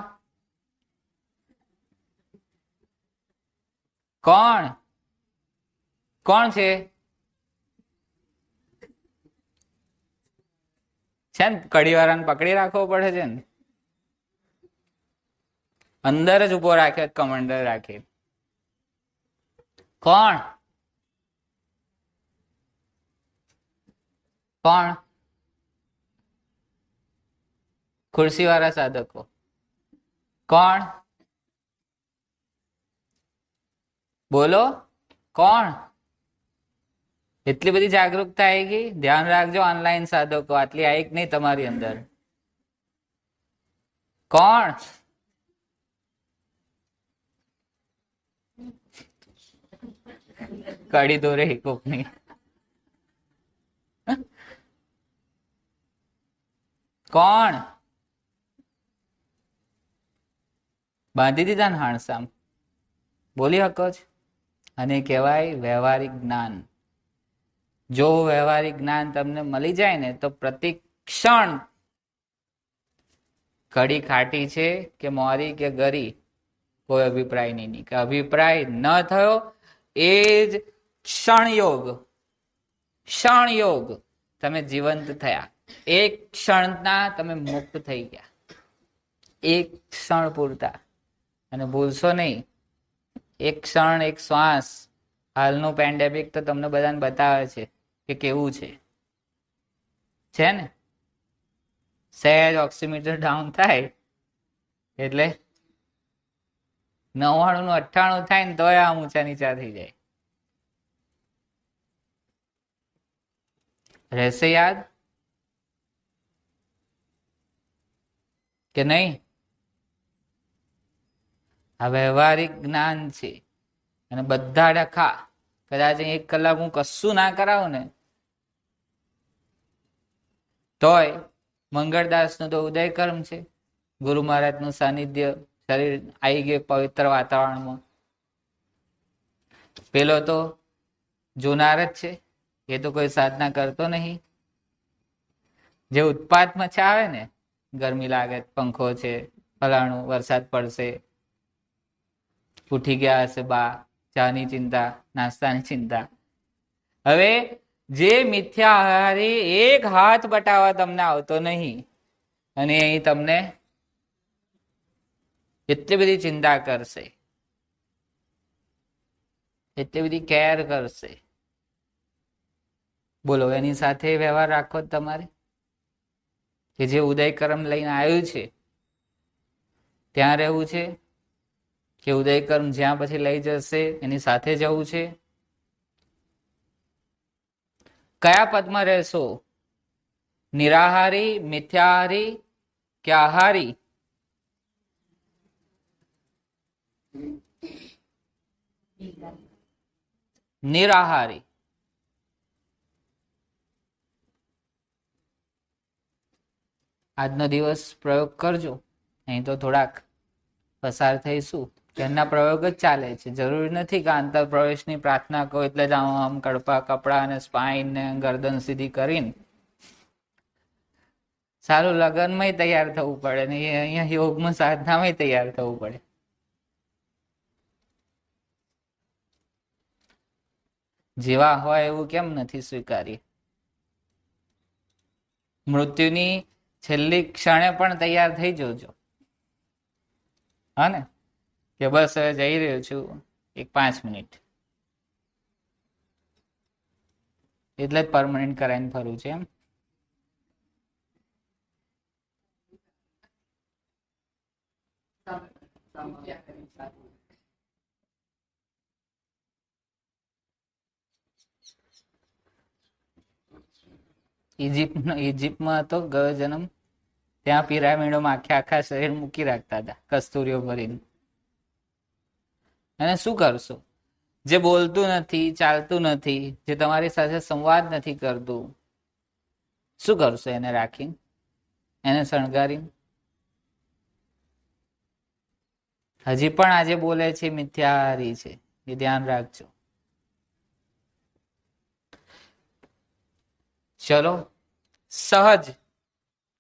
A: કોણ? કોણ છે? છે ને કડીવાળાને પકડી રાખવો પડે છે ને, અંદર જ ઉભો રાખ્યો, કમાન્ડર રાખી. કોણ? કોણ? ખુરશી વાળા સાધકો. કોણ? બોલો કોણ? એટલી બધી જાગૃતતા આવી ગઈ. ધ્યાન રાખજો ઓનલાઈન સાધકો, આટલી આવી જ નહીં તમારી અંદર. કોણ? કડી દોરે કોકની. કોણ? બાંધી દીધા ને હાણસામ. બોલી શકો છો? અને કહેવાય વ્યવહારિક જ્ઞાન. જો વ્યવહારિક જ્ઞાન તમને મળી જાય ને તો પ્રતિક્ષણ કડી ખાટી છે કે મોરી કે ગરી કોઈ અભિપ્રાય નહીં. કે અભિપ્રાય ન થયો એ જ ક્ષણયોગ. ક્ષણયોગ તમે જીવંત થયા. એક ક્ષણના તમે મુક્ત થઈ ગયા. એક ક્ષણ પૂરતા. અને ભૂલશો નહીં, એક ક્ષણ, એક શ્વાસ. હાલનું પેન્ડેમિક તો તમને બધાને બતાવે છે કે કેવું છે ને. સહેજ ઓક્સિમીટર ડાઉન થાય એટલે 99 નું 98 થાય ને તોય આમ ઊંચા નીચા થઈ જાય. રહેશે યાદ કે નહીં? આ વ્યવહારિક જ્ઞાન છે. અને બધા ડખા કદાચ 1 કલાક હું કશું ના કરાવું ને તોય મંગળદાસ નું તો ઉદય કર્મ છે. ગુરુ મહારાજ નું સાનિધ્ય શરીર આવી ગયું પવિત્ર વાતાવરણમાં. પેલો તો જોનાર જ છે, એ તો કોઈ સાધના કરતો નહીં. જે ઉત્પાત મચાવે ને, ગરમી લાગે, પંખો છે, ફલાણું, વરસાદ પડશે, ઉઠી ગયા હશે બા, ચાની ચિંતા, નાસ્તાની ચિંતા. હવે જે મિથ્યા આહારી એક હાથ બટાવવા તમને આવતો નહીં અને અહીં તમને એટલી બધી ચિંતા કરશે, એટલી બધી કેર કરશે. બોલો એની સાથે વ્યવહાર રાખો તમારે. કે જે ઉદયકર્મ લઈને આવ્યું છે ત્યાં રહેવું છે, કે ઉદયકર્મ જ્યાં પછી લઈ જશે એની સાથે જવું છે. કયા પદમાં રહેશો? નિરાહારી, મિથ્યાહારી કે આહારી? નિરાહારી. આજનો દિવસ પ્રયોગ કરજો. અહીં તો થોડાક પસાર થઈશું. એમના પ્રયોગ જ ચાલે છે. જરૂરી નથી કે આંતર પ્રવેશની પ્રાર્થના કહો એટલે જ આમ કડપા કપડા અને સ્પાઈન ને ગરદન સીધી કરીને સારું લગ્નમાં તૈયાર થવું પડે ને અહીંયા યોગમાં સાધનામાં તૈયાર થવું પડે. જેવા હોય એવું કેમ નથી સ્વીકારી? મૃત્યુની છેલ્લી ક્ષણે પણ તૈયાર થઈ જજો. હા ને, કે બસ હવે જઈ રહ્યો છું 5 મિનિટ, એટલે જ પરમનન્ટ કરાઈને ફરું છે એમ. ઇજિપ્તમાં હતો ગયો જન્મ, ત્યાં પિરામિડોમાં આખા શરીર મૂકી રાખતા હતા કસ્તુરીઓ ભરીને. અને શું કરશો? જે બોલતું નથી, ચાલતું નથી, જે તમારી સાથે સંવાદ નથી કરતું, શું કરશો એને રાખીને, એને શણગારીને? હજી પણ આજે બોલે છે મિથ્યાહારી છે, એ ધ્યાન રાખજો. ચલો, સહજ,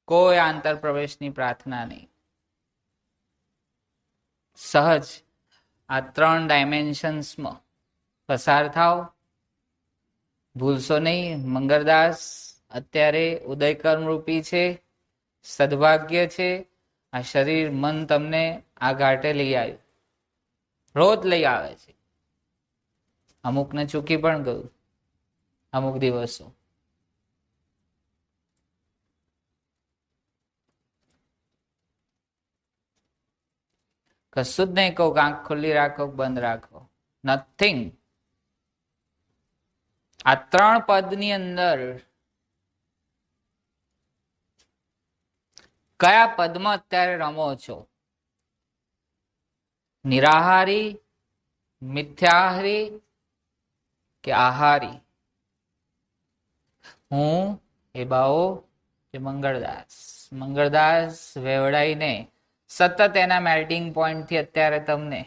A: કોઈ આંતર પ્રવેશની પ્રાર્થના નહીં. સહજ આ 3 ડાયમેન્શન્સમાં પસાર થાવ. ભૂલશો નહીં, મંગળદાસ અત્યારે ઉદયકર્મ રૂપી છે, સદભાગ્ય છે. આ શરીર મન તમને આ ઘાટે લઈ આવ્યું, રોજ લઈ આવે છે. અમુકને ચૂકી પણ ગયું અમુક દિવસો. કશું જ નહીં કહો, આંખ ખુલ્લી રાખો, બંધ રાખો, નથિંગ. આ 3 પદની અંદર કયા પદમાં અત્યારે રમો છો? નિરાહારી, મિથ્યાહારી કે આહારી? હું એ બાઓ કે મંગળદાસ વેવડાઈને સતત એના મેલ્ટિંગ પોઈન્ટથી અત્યારે તમને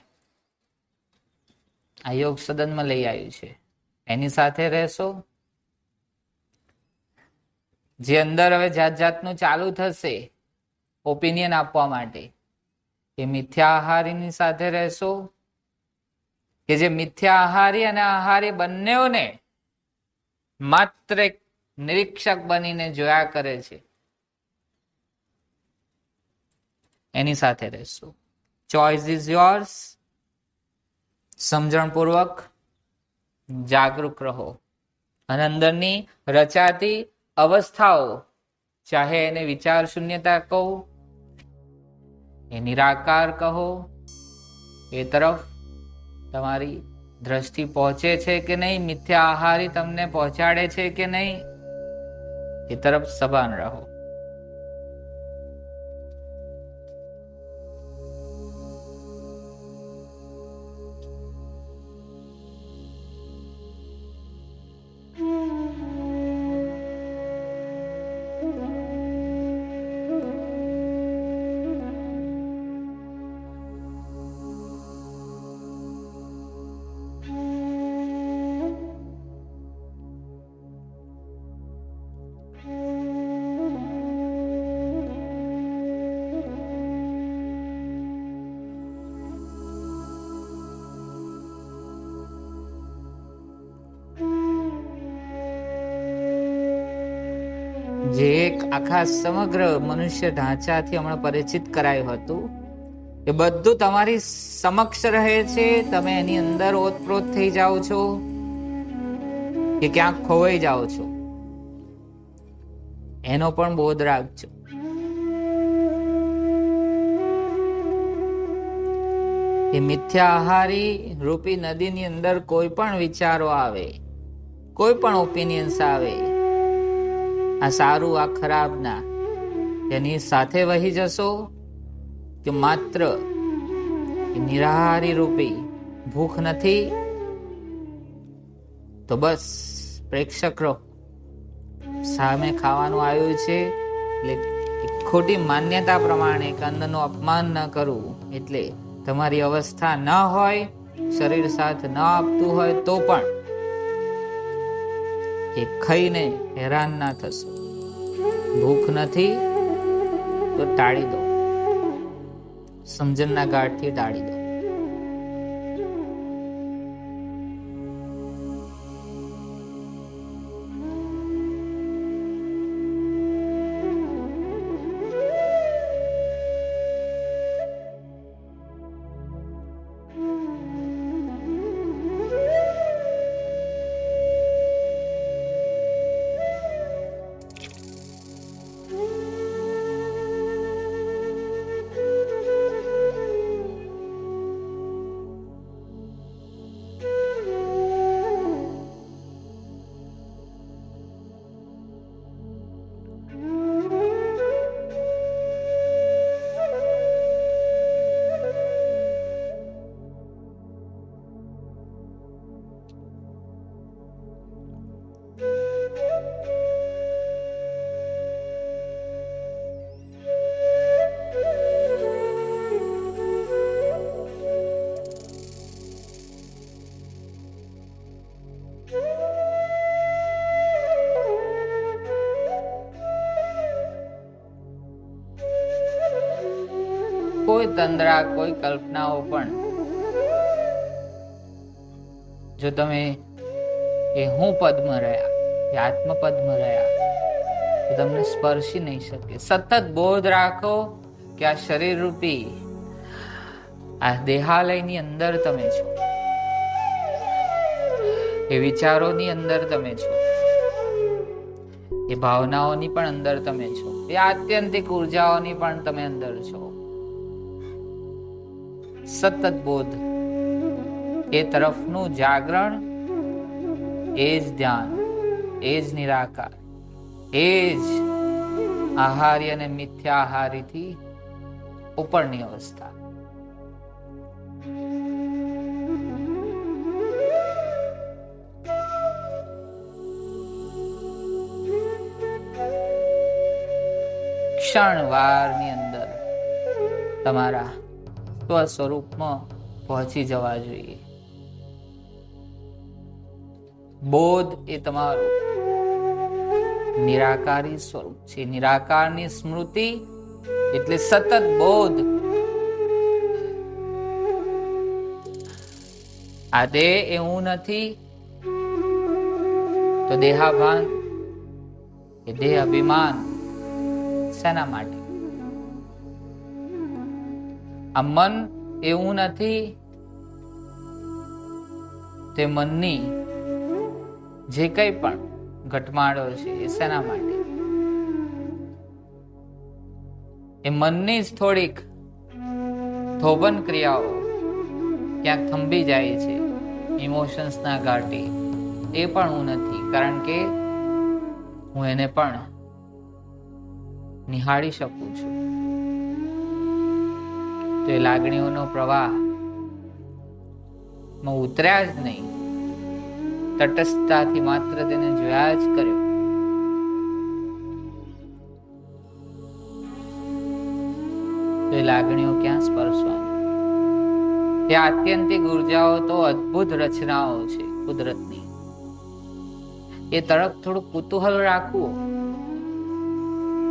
A: આ યોગ સદનમાં લઈ આવ્યું છે. એની સાથે રહેશો. જે અંદર હવે જાત જાતનું ચાલુ થશે ઓપિનિયન આપવા માટે, એ મિથ્યાહારીની સાથે રહેશો કે જે મિથ્યાહારી અને આહારી બંનેઓને માત્ર એક નિરીક્ષક બનીને જોયા કરે છે, એની સાથે રહેશો. Choice is yours. સમજણપૂર્વક જાગૃત રહો અને અંદરની રચાતી અવસ્થાઓ, ચાહે એને વિચાર શૂન્યતા કહો, એ નિરાકાર કહો, એ તરફ તમારી દ્રષ્ટિ પહોંચે છે કે નહીં, મિથ્યા આહારી તમને પહોંચાડે છે કે નહીં, એ તરફ સભાન રહો. જે એક આખા સમગ્ર મનુષ્ય ઢાંચાથી હમણાં પરિચિત કરાયું હતું, એ બધું તમારી સમક્ષ રહે છે. તમે એની અંદર ઓતપ્રોત થઈ જાઓ છો કે ક્યાંક ખોવાઈ જાઓ છો, એનો પણ બોધ રાખજો. એ મિથ્યા આહારી રૂપી નદીની અંદર કોઈ પણ વિચારો આવે, કોઈ પણ ઓપિનિયન્સ આવે, આ સારું આ ખરાબ ના, એની સાથે વહી જશો કે માત્ર નિરાહારી રૂપી ભૂખ નથી તો બસ પ્રેક્ષક રહો. સામે ખાવાનું આવ્યું છે એટલે ખોટી માન્યતા પ્રમાણે અન્નનું અપમાન ન કરવું, એટલે તમારી અવસ્થા ન હોય, શરીર સાથ ન આપતું હોય તો પણ એ ખાઈને હેરાન ના થશો. ભૂખ નથી તો ટાળી દો, સમજણના ગાઢથી ટાળી દો. કોઈ તંદ્રા, કોઈ કલ્પનાઓ પણ જો તમે એ હું પદમાં રહ્યા, એ આત્મપદમાં રહ્યા, તો તમને સ્પર્શી નહીં શકે. સતત બોધ રાખો કે આ શરીર રૂપી આ દેહાલયની અંદર તમે છો, એ વિચારોની અંદર તમે છો, એ ભાવનાઓની પણ અંદર તમે છો, એ આત્યંતિક ઉર્જાઓની પણ તમે અંદર છો. સતત બોધ, એ તરફનું જાગરણ, એ જ ધ્યાન, એ જ નિરાકાર, એ જ આહારી અને મિથ્યા આહારીથી ઉપરની અવસ્થા. ક્ષણવારની અંદર તમારા સ્વસ્વરૂપમાં પહોંચી જવા જોઈએ. બોધ એ તમારું નિરાકારી સ્વરૂપ છે. નિરાકારની સ્મૃતિ એટલે સતત બોધ. આ દેહ એ હું નથી, તો દેહાભાન એ દેહ અભિમાન શેના માટે? આ મન એવું નથી, તે મનની જે કંઈ પણ ઘટમાળો છે એ શેના માટે? એ મનની જ થોડીક થોભન ક્રિયાઓ ક્યાંક થંભી જાય છે, ઇમોશન્સના ઘાટી. એ પણ હું નથી, કારણ કે હું એને પણ નિહાળી શકું છું. તો એ લાગણીઓનો પ્રવાહ માં ઉતર્યા જ નહીં, તટસ્થતાથી માત્ર તેને જોયા જ કર્યો. તો એ લાગણીઓ ક્યાં સ્પર્શવાની? તે આત્યંતિક ઉર્જાઓ તો અદ્ભુત રચનાઓ છે કુદરતની. એ તરફ થોડું કુતૂહલ રાખવું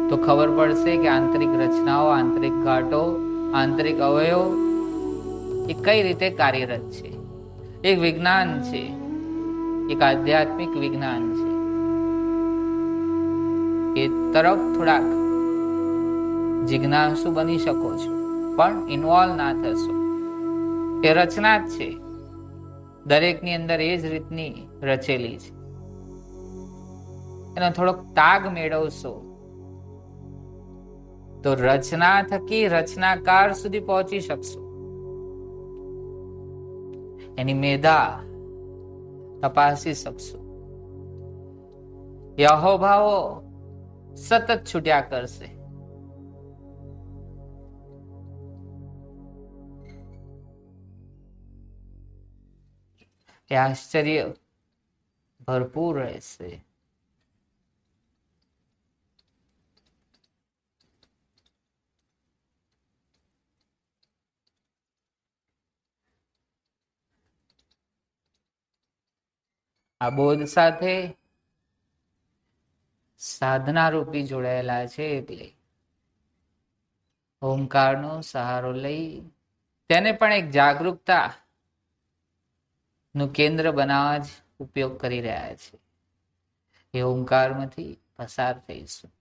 A: તો ખબર પડશે કે આંતરિક રચનાઓ, આંતરિક ઘાટો, આંતરિક અવયવ એ કઈ રીતે કાર્યરત છે. એક વિજ્ઞાન છે, એક આધ્યાત્મિક વિજ્ઞાન છે. એ તરફ થોડાક જિજ્ઞાસુ બની શકો છો, પણ ઇન્વોલ્વ ના થશો. એ રચના જ છે, દરેકની અંદર એ જ રીતની રચેલી છે. એનો થોડોક તાગ મેળવશો તો રચના થકી રચનાકાર સુધી પહોંચી શકશો. એની મેધા તપાસી શકશો. એ અહોભાવો સતત છૂટ્યા કરશે. એ આશ્ચર્ય ભરપૂર રહેશે. આ બોધ સાથે સાધના રૂપી જોડાયેલા છે, એટલે ઓમકારનો સહારો લઈ તેને પણ એક જાગૃતતા નું કેન્દ્ર બનાવવા જ ઉપયોગ કરી રહ્યા છે. એ ઓમકારમાંથી પસાર થઈશું.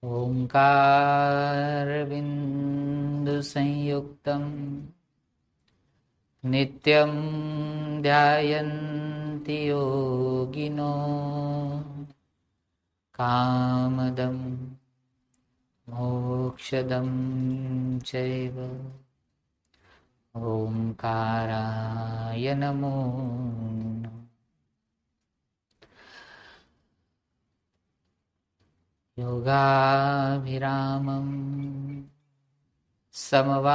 A: ओंकार बिंदु संयुक्तम नित्यं ध्यायन्ति योगिनो कामदं मोक्षदं चैव ओंकाराय नमो नमः। योगाभिरामं समवाप्तकामं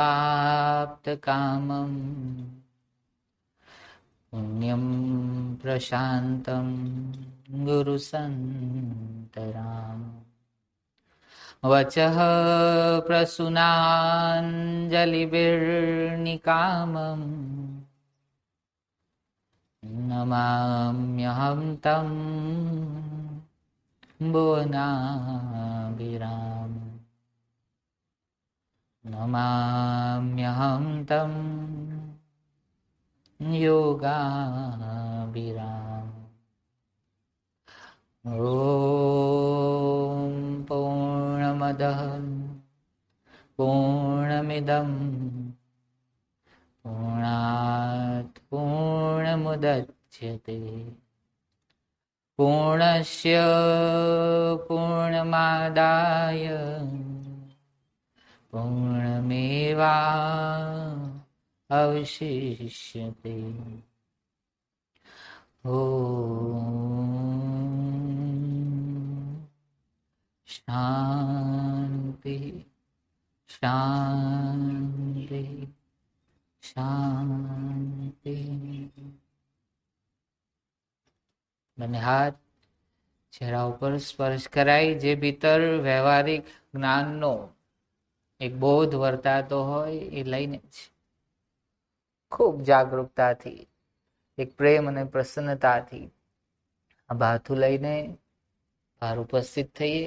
A: पुण्यं प्रशान्तं गुरुसन्तराम् वचः प्रसूनाञ्जलिभिर्निकामम् नमाम्यहं तं भुवनाभिरामम् नमाम्यहं तं योगाभिरामम्। ॐ पूर्णमदः पूर्णमिदं पूर्णात् पूर्णमुदच्यते पूर्णस्य पूर्णमादाय पूर्णमेवावशिष्यते। ॐ शांति शांति शांति। બંને હાથ ચહેરા ઉપર સ્પર્શ કરાય. જે ભીતર વ્યવહારિક જ્ઞાનનો એક બોધ વર્તાતો હોય એ લઈને જ ખૂબ જાગૃતતાથી એક પ્રેમ અને પ્રસન્નતાથી આ ભાથું લઈને બહાર ઉપસ્થિત થઈએ.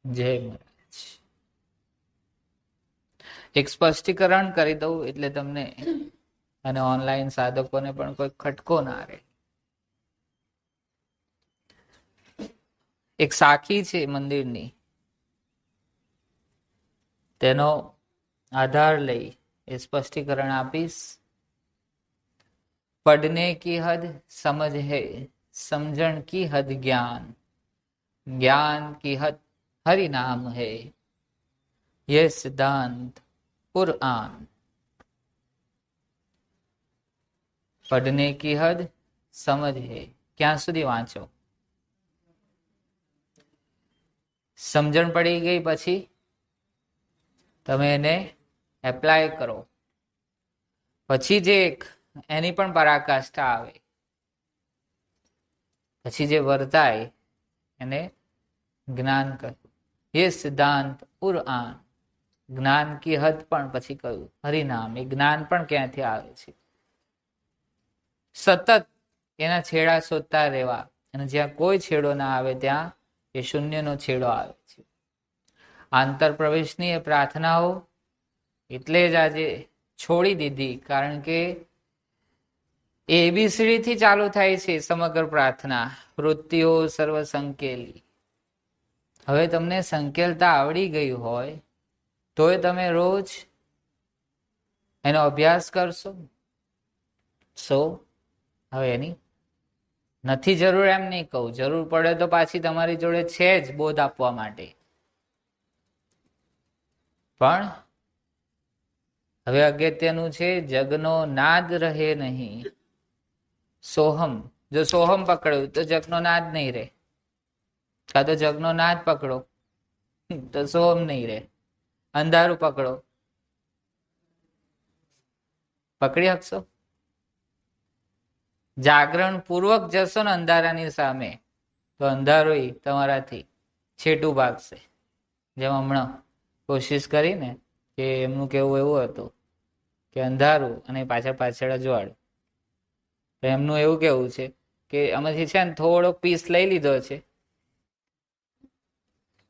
A: જય મહારાજ. એક સ્પષ્ટીકરણ કરી દઉં એટલે તમને અને ઓનલાઈન સાધકોને પણ કોઈ ખટકો ના રહે. એક સાખી છે મંદિરની, તેનો આધાર લઈ એ સ્પષ્ટીકરણ આપીશ. पढ़ने की हद समझ है, समझण की हद ज्ञान, ज्ञान की हद हरि नाम है, यह सिद्धांत कुरान। पढ़ने की हद समझ है, ક્યાં સુધી વાંચો? સમજણ પડી ગઈ પછી તમે એને એપ્લાય કરો, પછી જે એની પણ પરાકાષ્ઠા આવે, પછી જે વર્તાય એને જ્ઞાન કહ્યું. એ સિદ્ધાંત કુરાન, જ્ઞાન કી હદ પણ પછી કહ્યું હરિનામ. એ જ્ઞાન પણ ક્યાંથી આવે છે? સતત એના છેડા શોધતા રહેવા, અને જ્યાં કોઈ છેડો ના આવે ત્યાં એ શૂન્યનો છેડો આવે છે. આંતર પ્રવેશની એ પ્રાર્થનાઓ એટલે જ આજે છોડી દીધી, કારણ કે એબીસીડી થી ચાલુ થાય છે સમગ્ર પ્રાર્થના. વૃત્તિઓ સર્વ સંકેલી. હવે તમને સંકેલતા આવડી ગઈ હોય તોય તમે રોજ એનો અભ્યાસ કરશો. હવે એની નથી જરૂર એમ નહીં કહું, જરૂર પડે તો પાછી તમારી જોડે છે જ બોધ આપવા માટે. પણ હવે અગત્યનું છે જગનો નાદ રહે નહીં. સોહમ, જો સોહમ પકડ્યું તો જગનો નાદ નહીં રહે, કાં તો જગનો નાદ પકડો તો સોહમ નહીં રહે. અંધારું પકડો, પકડી શકશો? જાગરણ પૂર્વક જશો ને અંધારાની સામે તો અંધારોય તમારાથી છેટું ભાગશે. જેમ હમણાં કોશિશ કરીને કે એમનું કેવું એવું હતું કે અંધારું અને પાછળ અજવાળું. એમનું એવું કેવું છે કે આમાંથી છે ને થોડોક પીસ લઈ લીધો છે.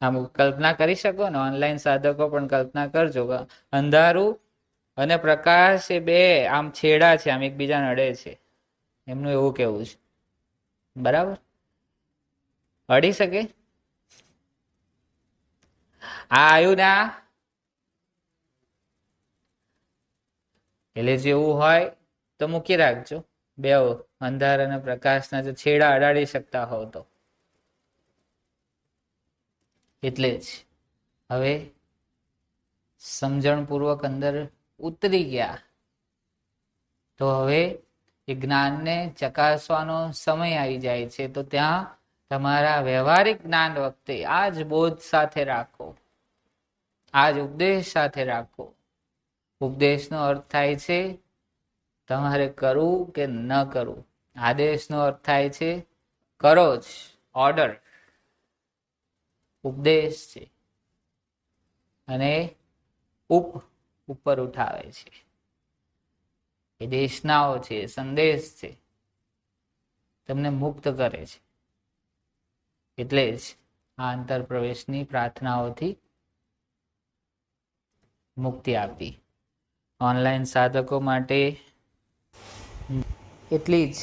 A: આમ કલ્પના કરી શકો ને, ઓનલાઈન સાધકો પણ કલ્પના કરજો. અંધારું અને પ્રકાશ એ બે આમ છેડા છે, આમ એકબીજાને અડે છે. એમનું એવું કેવું છે. બરાબર, અડી શકે. આ આવ્યું ના, એટલે જેવું હોય તો મૂકી રાખજો. બે અંધાર અને પ્રકાશના જો છેડા અડાડી શકતા હોવ તો. એટલે જ હવે સમજણપૂર્વક અંદર ઉતરી ગયા તો હવે એ જ્ઞાનને ચકાસવાનો સમય આવી જાય છે. તો ત્યાં તમારા વ્યવહારિક જ્ઞાન વખતે આ જ બોધ સાથે રાખો, આ જ ઉપદેશ સાથે રાખો. ઉપદેશનો અર્થ થાય છે તમારે કરવું કે ન કરવું. આદેશનો અર્થ થાય છે કરો જ, ઓર્ડર. ઉપદેશ છે અને ઉપર ઉઠાવે છે. એ દેશનાઓ છે, સંદેશ છે, તમને મુક્ત કરે છે. એટલે જ આ અંતર પ્રવેશની પ્રાર્થનાઓથી મુક્તિ આપી. ઓનલાઈન સાધકો માટે એટલી જ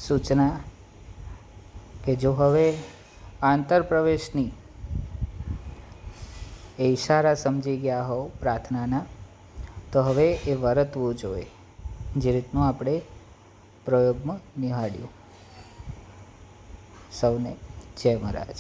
A: સૂચના કે જો હવે આંતર પ્રવેશની એ ઈશારા સમજી ગયા હોવ પ્રાર્થનાના, તો હવે એ વર્તવું જોઈએ જે રીતનું આપણે પ્રયોગમાં નિહાળ્યું. સૌને જય મહારાજ.